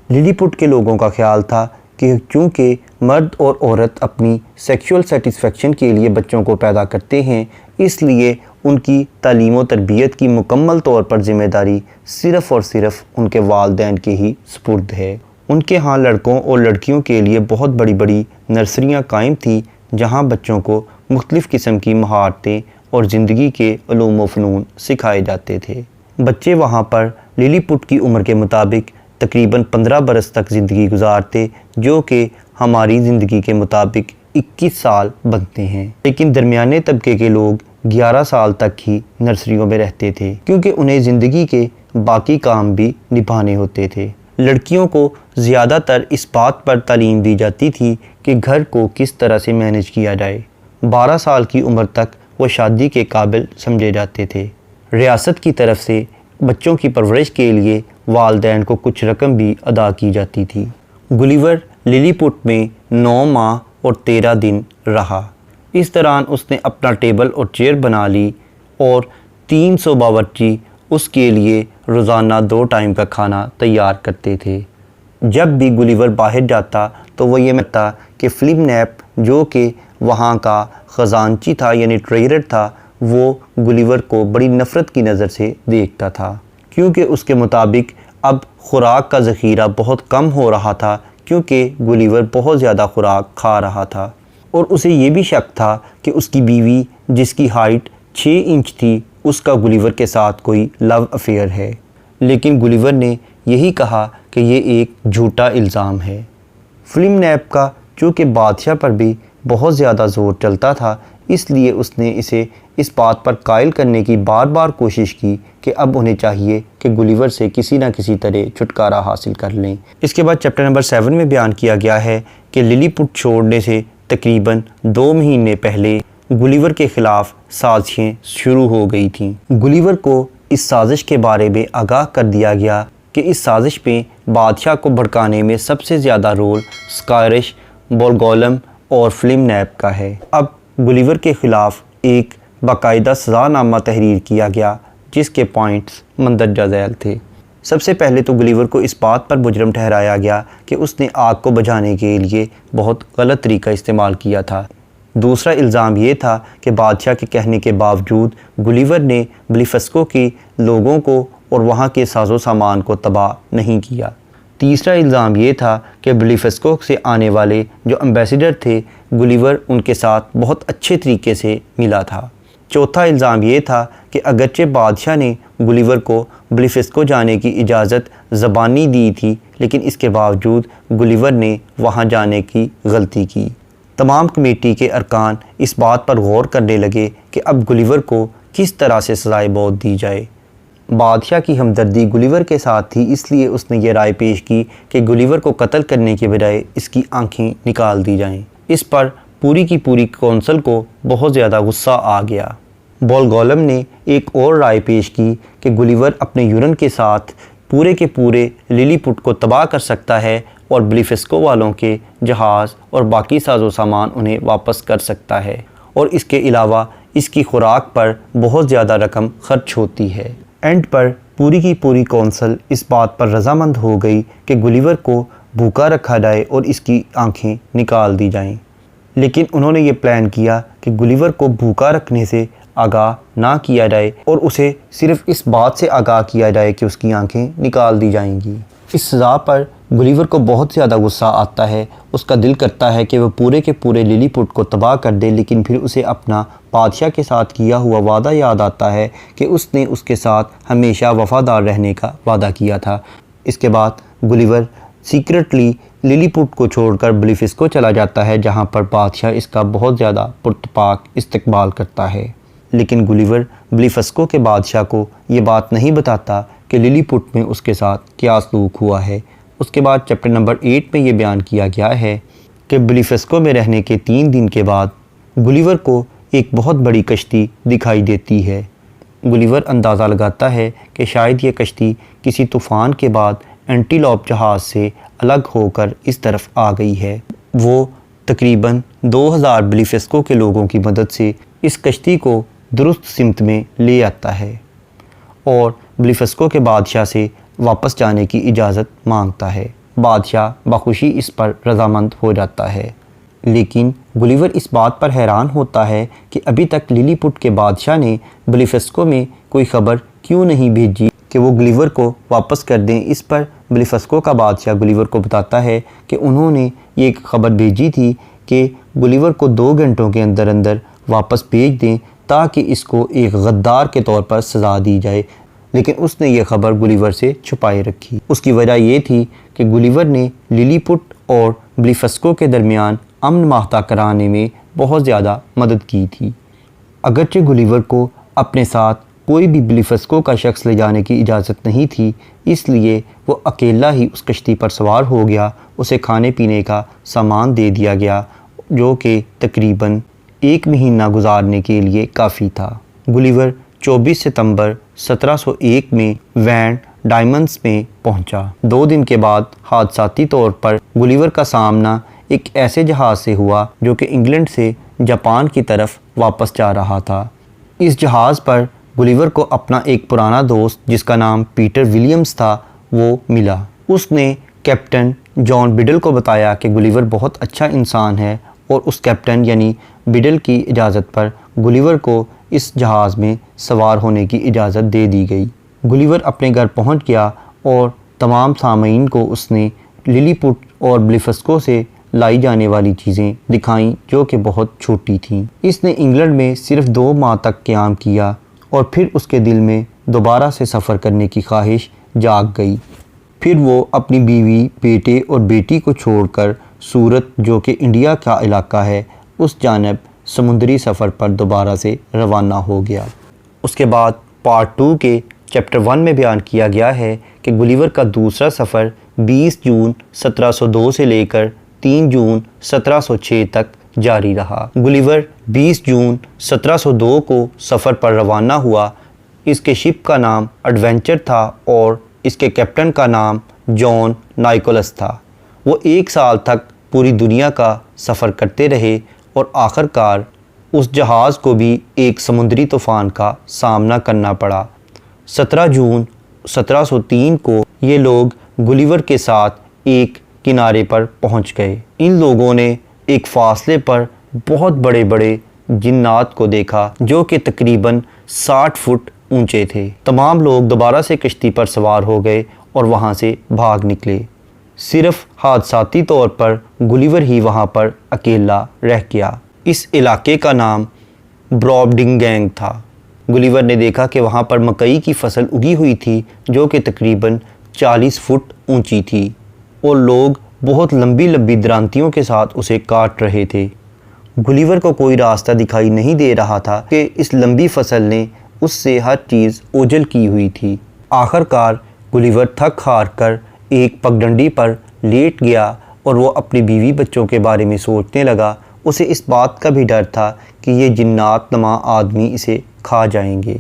للی پٹ کے لوگوں کا خیال تھا کہ چونکہ مرد اور عورت اپنی سیکشول سیٹسفیکشن کے لیے بچوں کو پیدا کرتے ہیں، اس لیے ان کی تعلیم و تربیت کی مکمل طور پر ذمہ داری صرف اور صرف ان کے والدین کے ہی سپرد ہے۔ ان کے ہاں لڑکوں اور لڑکیوں کے لیے بہت بڑی بڑی نرسریاں قائم تھیں جہاں بچوں کو مختلف قسم کی مہارتیں اور زندگی کے علوم و فنون سکھائے جاتے تھے۔ بچے وہاں پر للی پٹ کی عمر کے مطابق تقریباً 15 برس تک زندگی گزارتے، جو کہ ہماری زندگی کے مطابق 21 سال بنتے ہیں، لیکن درمیانے طبقے کے لوگ 11 سال تک ہی نرسریوں میں رہتے تھے، کیونکہ انہیں زندگی کے باقی کام بھی نبھانے ہوتے تھے۔ لڑکیوں کو زیادہ تر اس بات پر تعلیم دی جاتی تھی کہ گھر کو کس طرح سے مینیج کیا جائے۔ 12 سال کی عمر تک وہ شادی کے قابل سمجھے جاتے تھے۔ ریاست کی طرف سے بچوں کی پرورش کے لیے والدین کو کچھ رقم بھی ادا کی جاتی تھی۔ گلیور للی پٹ میں 9 ماہ اور 13 دن رہا۔ اس دوران اس نے اپنا ٹیبل اور چیئر بنا لی اور 300 باورچی اس کے لیے روزانہ 2 ٹائم کا کھانا تیار کرتے تھے۔ جب بھی گلیور باہر جاتا تو وہ یہ مانتا کہ فلم نیپ جو کہ وہاں کا خزانچی تھا یعنی ٹریجرر تھا، وہ گلیور کو بڑی نفرت کی نظر سے دیکھتا تھا، کیونکہ اس کے مطابق اب خوراک کا ذخیرہ بہت کم ہو رہا تھا، کیونکہ گلیور بہت زیادہ خوراک کھا رہا تھا، اور اسے یہ بھی شک تھا کہ اس کی بیوی جس کی ہائٹ 6 انچ تھی اس کا گلیور کے ساتھ کوئی لو افیئر ہے، لیکن گلیور نے یہی کہا کہ یہ ایک جھوٹا الزام ہے۔ فلم نیپ کا چونکہ بادشاہ پر بھی بہت زیادہ زور چلتا تھا، اس لیے اس نے اسے اس بات پر قائل کرنے کی بار بار کوشش کی کہ اب انہیں چاہیے کہ گلیور سے کسی نہ کسی طرح چھٹکارا حاصل کر لیں۔ اس کے بعد چیپٹر نمبر 7 میں بیان کیا گیا ہے کہ للی پٹ چھوڑنے سے تقریباً 2 مہینے پہلے گلیور کے خلاف سازشیں شروع ہو گئی تھیں۔ گلیور کو اس سازش کے بارے میں آگاہ کر دیا گیا کہ اس سازش میں بادشاہ کو بھڑکانے میں سب سے زیادہ رول سکائرش، بولگولم اور فلم نیپ کا ہے۔ اب گلیور کے خلاف ایک باقاعدہ سزا نامہ تحریر کیا گیا جس کے پوائنٹس مندرجہ ذیل تھے۔ سب سے پہلے تو گلیور کو اس بات پر مجرم ٹھہرایا گیا کہ اس نے آگ کو بجھانے کے لیے بہت غلط طریقہ استعمال کیا تھا۔ دوسرا الزام یہ تھا کہ بادشاہ کے کہنے کے باوجود گلیور نے بلیفسکو کی لوگوں کو اور وہاں کے ساز و سامان کو تباہ نہیں کیا۔ تیسرا الزام یہ تھا کہ بلیفسکو سے آنے والے جو امبیسڈر تھے گلیور ان کے ساتھ بہت اچھے طریقے سے ملا تھا۔ چوتھا الزام یہ تھا کہ اگرچہ بادشاہ نے گلیور کو بلیفسکو جانے کی اجازت زبانی دی تھی، لیکن اس کے باوجود گلیور نے وہاں جانے کی غلطی کی۔ تمام کمیٹی کے ارکان اس بات پر غور کرنے لگے کہ اب گلیور کو کس طرح سے سزائے موت دی جائے۔ بادشاہ کی ہمدردی گلیور کے ساتھ تھی، اس لیے اس نے یہ رائے پیش کی کہ گلیور کو قتل کرنے کے بجائے اس کی آنکھیں نکال دی جائیں۔ اس پر پوری کی پوری کونسل کو بہت زیادہ غصہ آ گیا۔ بولگولم نے ایک اور رائے پیش کی کہ گلیور اپنے یورن کے ساتھ پورے کے پورے للی پٹ کو تباہ کر سکتا ہے اور بلیفسکو والوں کے جہاز اور باقی ساز و سامان انہیں واپس کر سکتا ہے، اور اس کے علاوہ اس کی خوراک پر بہت زیادہ رقم خرچ ہوتی ہے۔ اینڈ پر پوری کی پوری کونسل اس بات پر رضامند ہو گئی کہ گلیور کو بھوکا رکھا جائے اور اس کی آنکھیں نکال دی جائیں، لیکن انہوں نے یہ پلان کیا کہ گلیور کو بھوکا رکھنے سے آگاہ نہ کیا جائے اور اسے صرف اس بات سے آگاہ کیا جائے کہ اس کی آنکھیں نکال دی جائیں گی۔ اس سزا پر گلیور کو بہت زیادہ غصہ آتا ہے، اس کا دل کرتا ہے کہ وہ پورے کے پورے للی پوٹ کو تباہ کر دے، لیکن پھر اسے اپنا بادشاہ کے ساتھ کیا ہوا وعدہ یاد آتا ہے کہ اس نے اس کے ساتھ ہمیشہ وفادار رہنے کا وعدہ کیا تھا۔ اس کے بعد گلیور سیکرٹلی للی پوٹ کو چھوڑ کر بلیفسکو چلا جاتا ہے، جہاں پر بادشاہ اس کا بہت زیادہ پرتپاک استقبال کرتا ہے، لیکن گلیور بلیفسکو کے بادشاہ کو یہ بات نہیں بتاتا کہ للی پوٹ میں اس کے ساتھ کیا سلوک ہوا ہے۔ اس کے بعد چیپٹر نمبر 8 میں یہ بیان کیا گیا ہے کہ بلیفسکو میں رہنے کے 3 دن کے بعد گلیور کو ایک بہت بڑی کشتی دکھائی دیتی ہے۔ گلیور اندازہ لگاتا ہے کہ شاید یہ کشتی کسی طوفان کے بعد اینٹیلوپ جہاز سے الگ ہو کر اس طرف آ گئی ہے۔ وہ تقریباً 2000 بلیفسکو کے لوگوں کی مدد سے اس کشتی کو درست سمت میں لے آتا ہے اور بلیفسکو کے بادشاہ سے واپس جانے کی اجازت مانگتا ہے۔ بادشاہ بخوشی اس پر رضامند ہو جاتا ہے، لیکن گلیور اس بات پر حیران ہوتا ہے کہ ابھی تک للی پوٹ کے بادشاہ نے بلیفسکو میں کوئی خبر کیوں نہیں بھیجی کہ وہ گلیور کو واپس کر دیں۔ اس پر بلیفسکو کا بادشاہ گلیور کو بتاتا ہے کہ انہوں نے یہ خبر بھیجی تھی کہ گلیور کو 2 گھنٹوں کے اندر اندر واپس بھیج دیں تاکہ اس کو ایک غدار کے طور پر سزا دی جائے، لیکن اس نے یہ خبر گلیور سے چھپائے رکھی۔ اس کی وجہ یہ تھی کہ گلیور نے للی پوٹ اور بلیفسکو کے درمیان امن معاہدہ کرانے میں بہت زیادہ مدد کی تھی۔ اگرچہ گلیور کو اپنے ساتھ کوئی بھی بلیفسکو کا شخص لے جانے کی اجازت نہیں تھی، اس لیے وہ اکیلا ہی اس کشتی پر سوار ہو گیا۔ اسے کھانے پینے کا سامان دے دیا گیا جو کہ تقریباً 1 مہینہ گزارنے کے لیے کافی تھا۔ گلیور 24 ستمبر 1701 میں وین ڈائمنڈس میں پہنچا۔ 2 دن کے بعد حادثاتی طور پر گلیور کا سامنا ایک ایسے جہاز سے ہوا جو کہ انگلینڈ سے جاپان کی طرف واپس جا رہا تھا۔ اس جہاز پر گلیور کو اپنا ایک پرانا دوست جس کا نام پیٹر ولیمز تھا وہ ملا۔ اس نے کیپٹن جان بیڈل کو بتایا کہ گلیور بہت اچھا انسان ہے، اور اس کیپٹن یعنی بیڈل کی اجازت پر گلیور کو اس جہاز میں سوار ہونے کی اجازت دے دی گئی۔ گلیور اپنے گھر پہنچ گیا اور تمام سامعین کو اس نے للی پوٹ اور بلیفسکو سے لائی جانے والی چیزیں دکھائیں جو کہ بہت چھوٹی تھیں۔ اس نے انگلینڈ میں صرف 2 ماہ تک قیام کیا اور پھر اس کے دل میں دوبارہ سے سفر کرنے کی خواہش جاگ گئی۔ پھر وہ اپنی بیوی، بیٹے اور بیٹی کو چھوڑ کر سورت جو کہ انڈیا کا علاقہ ہے اس جانب سمندری سفر پر دوبارہ سے روانہ ہو گیا۔ اس کے بعد پارٹ 2 کے چیپٹر 1 میں بیان کیا گیا ہے کہ گلیور کا دوسرا سفر 20 جون 1702 سے لے کر 3 جون 1706 تک جاری رہا۔ گلیور 20 جون 1702 کو سفر پر روانہ ہوا۔ اس کے شپ کا نام ایڈونچر تھا اور اس کے کیپٹن کا نام جان نائکولس تھا۔ وہ 1 سال تک پوری دنیا کا سفر کرتے رہے اور آخر کار اس جہاز کو بھی ایک سمندری طوفان کا سامنا کرنا پڑا۔ 17 جون 1703 کو یہ لوگ گلیور کے ساتھ ایک کنارے پر پہنچ گئے۔ ان لوگوں نے ایک فاصلے پر بہت بڑے بڑے جنات کو دیکھا جو کہ تقریباً 60 فٹ اونچے تھے۔ تمام لوگ دوبارہ سے کشتی پر سوار ہو گئے اور وہاں سے بھاگ نکلے۔ صرف حادثاتی طور پر گلیور ہی وہاں پر اکیلا رہ گیا۔ اس علاقے کا نام براڈنگینگ تھا۔ گلیور نے دیکھا کہ وہاں پر مکئی کی فصل اگی ہوئی تھی جو کہ تقریباً 40 فٹ اونچی تھی اور لوگ بہت لمبی لمبی درانتیوں کے ساتھ اسے کاٹ رہے تھے۔ گلیور کو کوئی راستہ دکھائی نہیں دے رہا تھا کہ اس لمبی فصل نے اس سے ہر چیز اوجھل کی ہوئی تھی۔ آخر کار گلیور تھک ہار کر ایک پگڈنڈی پر لیٹ گیا اور وہ اپنی بیوی بچوں کے بارے میں سوچنے لگا۔ اسے اس بات کا بھی ڈر تھا کہ یہ جنات نما آدمی اسے کھا جائیں گے۔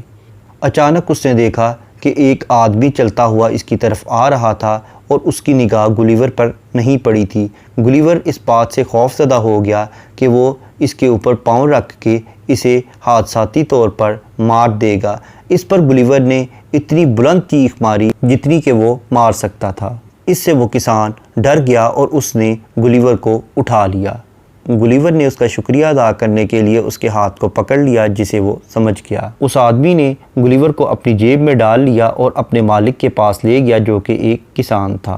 اچانک اس نے دیکھا کہ ایک آدمی چلتا ہوا اس کی طرف آ رہا تھا اور اس کی نگاہ گلیور پر نہیں پڑی تھی۔ گلیور اس بات سے خوف زدہ ہو گیا کہ وہ اس کے اوپر پاؤں رکھ کے اسے حادثاتی طور پر مار دے گا۔ اس پر گلیور نے اتنی بلند چیخ ماری جتنی کہ وہ مار سکتا تھا۔ اس سے وہ کسان ڈر گیا اور اس نے گلیور کو اٹھا لیا۔ گلیور نے اس کا شکریہ ادا کرنے کے لیے اس کے ہاتھ کو پکڑ لیا جسے وہ سمجھ گیا۔ اس آدمی نے گلیور کو اپنی جیب میں ڈال لیا اور اپنے مالک کے پاس لے گیا جو کہ ایک کسان تھا۔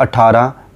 18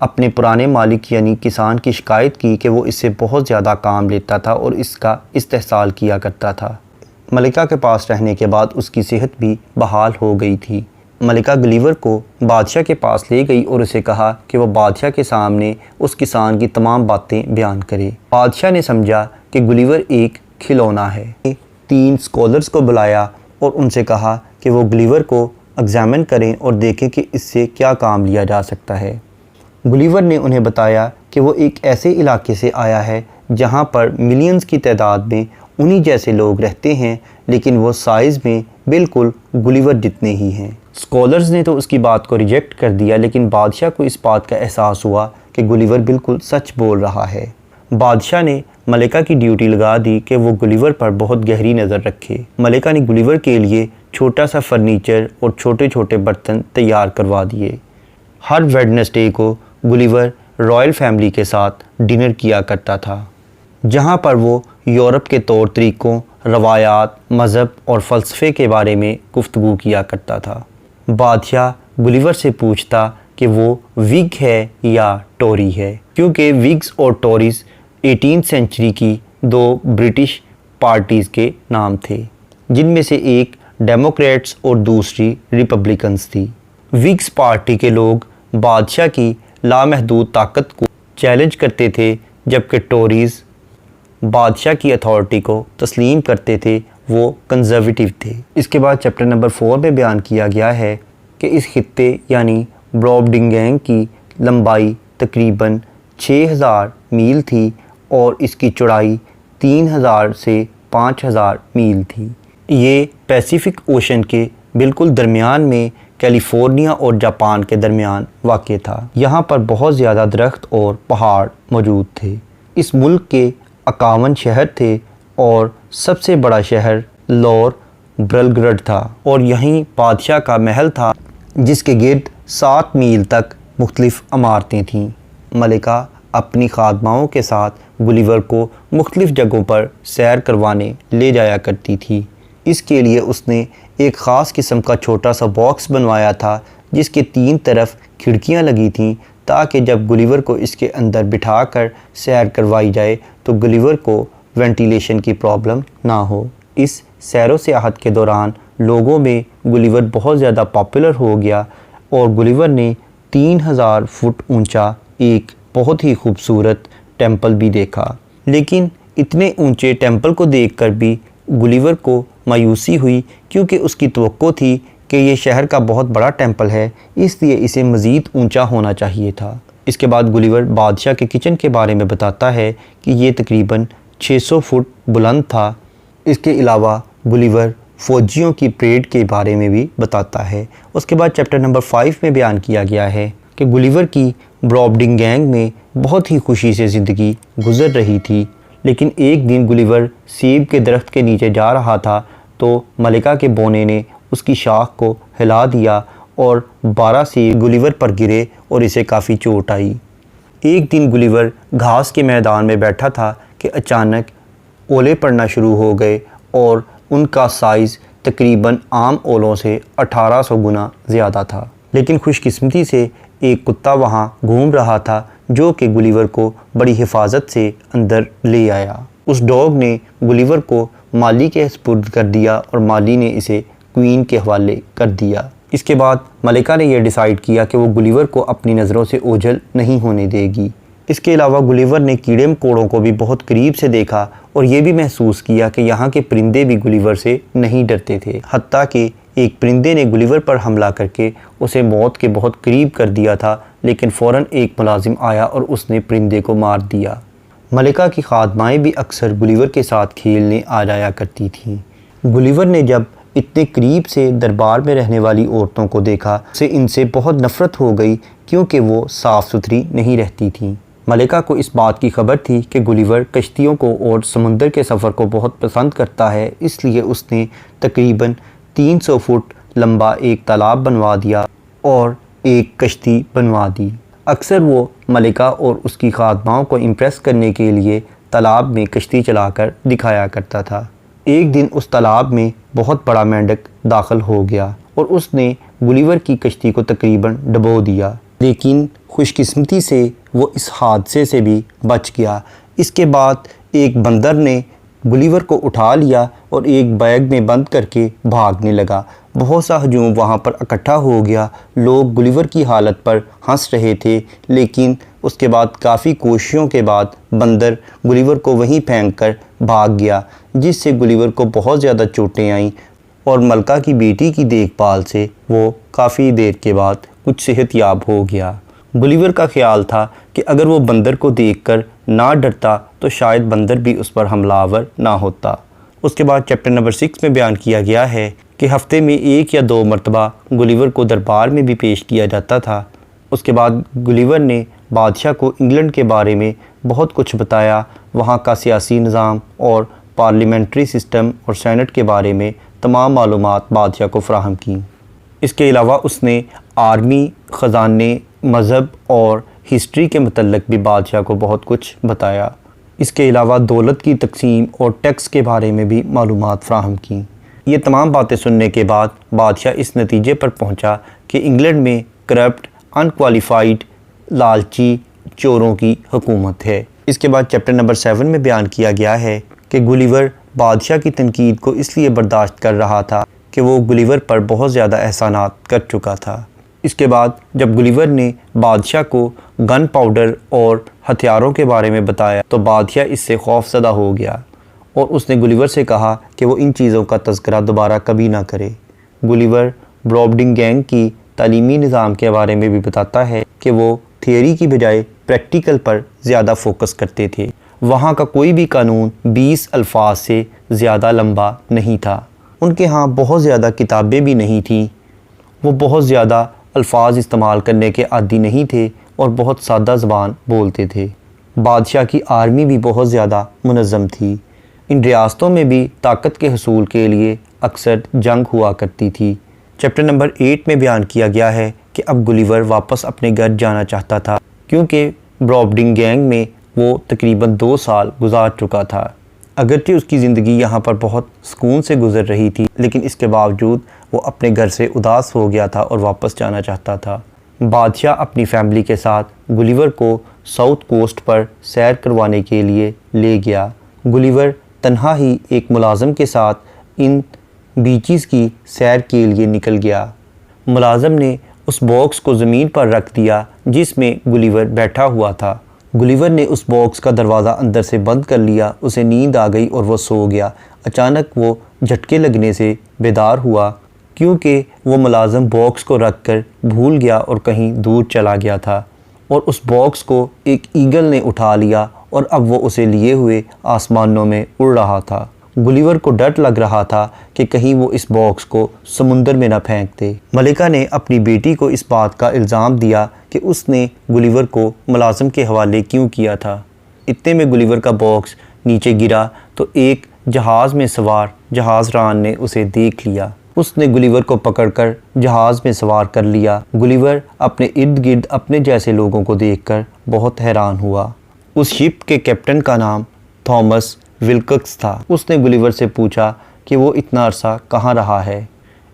اپنے پرانے مالک یعنی کسان کی شکایت کی کہ وہ اس سے بہت زیادہ کام لیتا تھا اور اس کا استحصال کیا کرتا تھا۔ ملکہ کے پاس رہنے کے بعد اس کی صحت بھی بحال ہو گئی تھی۔ ملکہ گلیور کو بادشاہ کے پاس لے گئی اور اسے کہا کہ وہ بادشاہ کے سامنے اس کسان کی تمام باتیں بیان کرے۔ بادشاہ نے سمجھا کہ گلیور ایک کھلونا ہے۔ 3 اسکالرز کو بلایا اور ان سے کہا کہ وہ گلیور کو ایگزامن کریں اور دیکھیں کہ اس سے کیا کام لیا جا سکتا ہے۔ گلیور نے انہیں بتایا کہ وہ ایک ایسے علاقے سے آیا ہے جہاں پر ملینز کی تعداد میں انہی جیسے لوگ رہتے ہیں، لیکن وہ سائز میں بالکل گلیور جتنے ہی ہیں۔ اسکالرز نے تو اس کی بات کو ریجیکٹ کر دیا، لیکن بادشاہ کو اس بات کا احساس ہوا کہ گلیور بالکل سچ بول رہا ہے۔ بادشاہ نے ملکہ کی ڈیوٹی لگا دی کہ وہ گلیور پر بہت گہری نظر رکھے۔ ملکہ نے گلیور کے لیے چھوٹا سا فرنیچر اور چھوٹے چھوٹے برتن تیار کروا دیے۔ ہر ویڈنسڈے کو گلیور رائل فیملی کے ساتھ ڈنر کیا کرتا تھا، جہاں پر وہ یورپ کے طور طریقوں، روایات، مذہب اور فلسفے کے بارے میں گفتگو کیا کرتا تھا۔ بادشاہ گلیور سے پوچھتا کہ وہ وگ ہے یا ٹوری ہے، کیونکہ وگز اور ٹوریز 18 سینچری کی 2 برٹش پارٹیز کے نام تھے، جن میں سے ایک ڈیموکریٹس اور دوسری ریپبلکنز تھی۔ وگز پارٹی کے لوگ بادشاہ کی لامحدود طاقت کو چیلنج کرتے تھے، جبکہ ٹوریز بادشاہ کی اتھارٹی کو تسلیم کرتے تھے، وہ کنزرویٹو تھے۔ اس کے بعد چیپٹر نمبر 4 میں بیان کیا گیا ہے کہ اس خطے یعنی برابڈنگینگ کی لمبائی تقریباً 6000 میل تھی اور اس کی چوڑائی 3000 سے 5000 میل تھی۔ یہ پیسیفک اوشن کے بالکل درمیان میں کیلیفورنیا اور جاپان کے درمیان واقع تھا۔ یہاں پر بہت زیادہ درخت اور پہاڑ موجود تھے۔ اس ملک کے 51 شہر تھے اور سب سے بڑا شہر لور برلگرڈ تھا، اور یہیں بادشاہ کا محل تھا جس کے گرد 7 میل تک مختلف عمارتیں تھیں۔ ملکہ اپنی خادماؤں کے ساتھ گلیور کو مختلف جگہوں پر سیر کروانے لے جایا کرتی تھی۔ اس کے لیے اس نے ایک خاص قسم کا چھوٹا سا باکس بنوایا تھا جس کے 3 طرف کھڑکیاں لگی تھیں، تاکہ جب گلیور کو اس کے اندر بٹھا کر سیر کروائی جائے تو گلیور کو وینٹیلیشن کی پرابلم نہ ہو۔ اس سیر و سیاحت کے دوران لوگوں میں گلیور بہت زیادہ پاپولر ہو گیا اور گلیور نے 3000 فٹ اونچا ایک بہت ہی خوبصورت ٹیمپل بھی دیکھا۔ لیکن اتنے اونچے ٹیمپل کو دیکھ کر بھی گلیور کو مایوسی ہوئی، کیونکہ اس کی توقع تھی کہ یہ شہر کا بہت بڑا ٹیمپل ہے، اس لیے اسے مزید اونچا ہونا چاہیے تھا۔ اس کے بعد گلیور بادشاہ کے کچن کے بارے میں بتاتا ہے کہ یہ تقریباً 600 فٹ بلند تھا۔ اس کے علاوہ گلیور فوجیوں کی پریڈ کے بارے میں بھی بتاتا ہے۔ اس کے بعد چیپٹر نمبر 5 میں بیان کیا گیا ہے کہ گلیور کی برابڈنگینگ میں بہت ہی خوشی سے زندگی گزر رہی تھی، لیکن ایک دن گلیور سیب کے درخت کے نیچے جا رہا تھا تو ملکہ کے بونے نے اس کی شاخ کو ہلا دیا اور 12 سیب گلیور پر گرے اور اسے کافی چوٹ آئی۔ ایک دن گلیور گھاس کے میدان میں بیٹھا تھا کہ اچانک اولے پڑنا شروع ہو گئے اور ان کا سائز تقریباً عام اولوں سے 1800 گنا زیادہ تھا۔ لیکن خوش قسمتی سے ایک کتا وہاں گھوم رہا تھا جو کہ گلیور کو بڑی حفاظت سے اندر لے آیا۔ اس ڈاگ نے گلیور کو مالی کے سپرد کر دیا اور مالی نے اسے کوئین کے حوالے کر دیا۔ اس کے بعد ملکہ نے یہ ڈیسائیڈ کیا کہ وہ گلیور کو اپنی نظروں سے اوجھل نہیں ہونے دے گی۔ اس کے علاوہ گلیور نے کیڑے مکوڑوں کو بھی بہت قریب سے دیکھا اور یہ بھی محسوس کیا کہ یہاں کے پرندے بھی گلیور سے نہیں ڈرتے تھے، حتیٰ کہ ایک پرندے نے گلیور پر حملہ کر کے اسے موت کے بہت قریب کر دیا تھا، لیکن فوراً ایک ملازم آیا اور اس نے پرندے کو مار دیا۔ ملکہ کی خادمائیں بھی اکثر گلیور کے ساتھ کھیلنے آ جایا کرتی تھیں۔ گلیور نے جب اتنے قریب سے دربار میں رہنے والی عورتوں کو دیکھا اسے ان سے بہت نفرت ہو گئی، کیونکہ وہ صاف ستھری نہیں رہتی تھیں۔ ملکہ کو اس بات کی خبر تھی کہ گلیور کشتیوں کو اور سمندر کے سفر کو بہت پسند کرتا ہے، اس لیے اس نے تقریباً 300 فٹ لمبا ایک تالاب بنوا دیا اور ایک کشتی بنوا دی۔ اکثر وہ ملکہ اور اس کی خادماؤں کو امپریس کرنے کے لیے تالاب میں کشتی چلا کر دکھایا کرتا تھا۔ ایک دن اس تالاب میں بہت بڑا مینڈک داخل ہو گیا اور اس نے گلیور کی کشتی کو تقریباً ڈبو دیا۔ لیکن خوش قسمتی سے وہ اس حادثے سے بھی بچ گیا۔ اس کے بعد ایک بندر نے گلیور کو اٹھا لیا اور ایک بیگ میں بند کر کے بھاگنے لگا۔ بہت سا ہجوم وہاں پر اکٹھا ہو گیا، لوگ گلیور کی حالت پر ہنس رہے تھے، لیکن اس کے بعد کافی کوششوں کے بعد بندر گلیور کو وہیں پھینک کر بھاگ گیا، جس سے گلیور کو بہت زیادہ چوٹیں آئیں اور ملکہ کی بیٹی کی دیکھ بھال سے وہ کافی دیر کے بعد کچھ صحت یاب ہو گیا۔ گلیور کا خیال تھا کہ اگر وہ بندر کو دیکھ کر نہ ڈرتا تو شاید بندر بھی اس پر حملہ آور نہ ہوتا۔ اس کے بعد چیپٹر نمبر 6 میں بیان کیا گیا ہے کہ ہفتے میں 1 یا 2 مرتبہ گلیور کو دربار میں بھی پیش کیا جاتا تھا۔ اس کے بعد گلیور نے بادشاہ کو انگلینڈ کے بارے میں بہت کچھ بتایا، وہاں کا سیاسی نظام اور پارلیمنٹری سسٹم اور سینٹ کے بارے میں تمام معلومات بادشاہ کو فراہم کیں۔ اس کے علاوہ اس نے آرمی، خزانے، مذہب اور ہسٹری کے متعلق بھی بادشاہ کو بہت کچھ بتایا۔ اس کے علاوہ دولت کی تقسیم اور ٹیکس کے بارے میں بھی معلومات فراہم کیں۔ یہ تمام باتیں سننے کے بعد بادشاہ اس نتیجے پر پہنچا کہ انگلینڈ میں کرپٹ، انکوالیفائڈ، لالچی چوروں کی حکومت ہے۔ اس کے بعد چیپٹر نمبر 7 میں بیان کیا گیا ہے کہ گلیور بادشاہ کی تنقید کو اس لیے برداشت کر رہا تھا کہ وہ گلیور پر بہت زیادہ احسانات کر چکا تھا۔ اس کے بعد جب گلیور نے بادشاہ کو گن پاؤڈر اور ہتھیاروں کے بارے میں بتایا تو بادشاہ اس سے خوف زدہ ہو گیا اور اس نے گلیور سے کہا کہ وہ ان چیزوں کا تذکرہ دوبارہ کبھی نہ کرے۔ گلیور بروبڈنگینگ کی تعلیمی نظام کے بارے میں بھی بتاتا ہے کہ وہ تھیوری کی بجائے پریکٹیکل پر زیادہ فوکس کرتے تھے۔ وہاں کا کوئی بھی قانون 20 الفاظ سے زیادہ لمبا نہیں تھا۔ ان کے ہاں بہت زیادہ کتابیں بھی نہیں تھیں، وہ بہت زیادہ الفاظ استعمال کرنے کے عادی نہیں تھے اور بہت سادہ زبان بولتے تھے۔ بادشاہ کی آرمی بھی بہت زیادہ منظم تھی۔ ان ریاستوں میں بھی طاقت کے حصول کے لیے اکثر جنگ ہوا کرتی تھی۔ چیپٹر نمبر 8 میں بیان کیا گیا ہے کہ اب گلیور واپس اپنے گھر جانا چاہتا تھا، کیونکہ بروبڈنگینگ میں وہ تقریباً 2 سال گزار چکا تھا۔ اگرچہ اس کی زندگی یہاں پر بہت سکون سے گزر رہی تھی، لیکن اس کے باوجود وہ اپنے گھر سے اداس ہو گیا تھا اور واپس جانا چاہتا تھا۔ بادشاہ اپنی فیملی کے ساتھ گلیور کو ساؤتھ کوسٹ پر سیر کروانے کے لیے لے گیا۔ گلیور تنہا ہی ایک ملازم کے ساتھ ان بیچز کی سیر کے لیے نکل گیا۔ ملازم نے اس باکس کو زمین پر رکھ دیا جس میں گلیور بیٹھا ہوا تھا۔ گلیور نے اس باکس کا دروازہ اندر سے بند کر لیا، اسے نیند آ گئی اور وہ سو گیا۔ اچانک وہ جھٹکے لگنے سے بیدار ہوا، کیونکہ وہ ملازم باکس کو رکھ کر بھول گیا اور کہیں دور چلا گیا تھا، اور اس باکس کو ایک ایگل نے اٹھا لیا اور اب وہ اسے لیے ہوئے آسمانوں میں اڑ رہا تھا۔ گلیور کو ڈر لگ رہا تھا کہ کہیں وہ اس باکس کو سمندر میں نہ پھینک دے۔ ملکہ نے اپنی بیٹی کو اس بات کا الزام دیا کہ اس نے گلیور کو ملازم کے حوالے کیوں کیا تھا۔ اتنے میں گلیور کا باکس نیچے گرا تو ایک جہاز میں سوار جہاز ران نے اسے دیکھ لیا۔ اس نے گلیور کو پکڑ کر جہاز میں سوار کر لیا۔ گلیور اپنے ارد گرد اپنے جیسے لوگوں کو دیکھ کر بہت حیران ہوا۔ اس شپ کے کیپٹن کا نام تھامس ولککس تھا۔ اس نے گلیور سے پوچھا کہ وہ اتنا عرصہ کہاں رہا ہے۔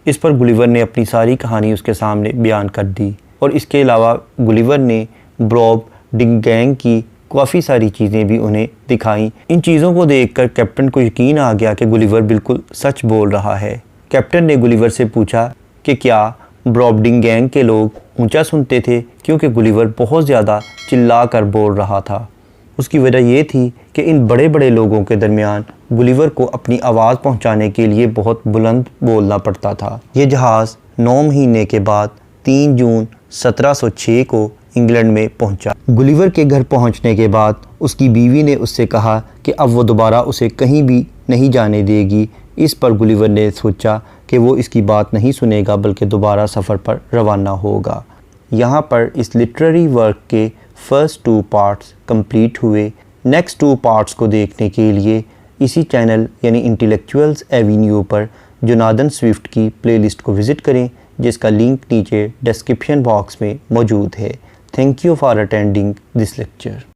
اس پر گلیور نے اپنی ساری کہانی اس کے سامنے بیان کر دی، اور اس کے علاوہ گلیور نے بروبڈنگینگ کی کافی ساری چیزیں بھی انہیں دکھائیں۔ ان چیزوں کو دیکھ کر کیپٹن کو یقین آ گیا کہ گلیور بالکل سچ بول رہا ہے۔ کیپٹن نے گلیور سے پوچھا کہ کیا بروبڈنگینگ کے لوگ اونچا سنتے تھے، کیونکہ گلیور بہت زیادہ چلا کر بول رہا تھا۔ اس کی وجہ یہ تھی کہ ان بڑے بڑے لوگوں کے درمیان گلیور کو اپنی آواز پہنچانے کے لیے بہت بلند بولنا پڑتا تھا۔ یہ جہاز 9 مہینے کے بعد 3 جون 1706 کو انگلینڈ میں پہنچا۔ گلیور کے گھر پہنچنے کے بعد اس کی بیوی نے اس سے کہا کہ اب وہ دوبارہ اسے کہیں بھی نہیں جانے دے گی۔ اس پر گلیور نے سوچا کہ وہ اس کی بات نہیں سنے گا بلکہ دوبارہ سفر پر روانہ ہوگا۔ یہاں پر اس لٹریری ورک کے فرسٹ 2 پارٹس کمپلیٹ ہوئے۔ نیکسٹ 2 پارٹس کو دیکھنے کے لیے اسی چینل یعنی انٹیلیکچوئلز ایوینیو پر جوناتھن سوئفٹ کی پلے لسٹ کو وزٹ کریں، جس کا لنک نیچے ڈسکرپشن باکس میں موجود ہے۔ Thank you for attending this lecture.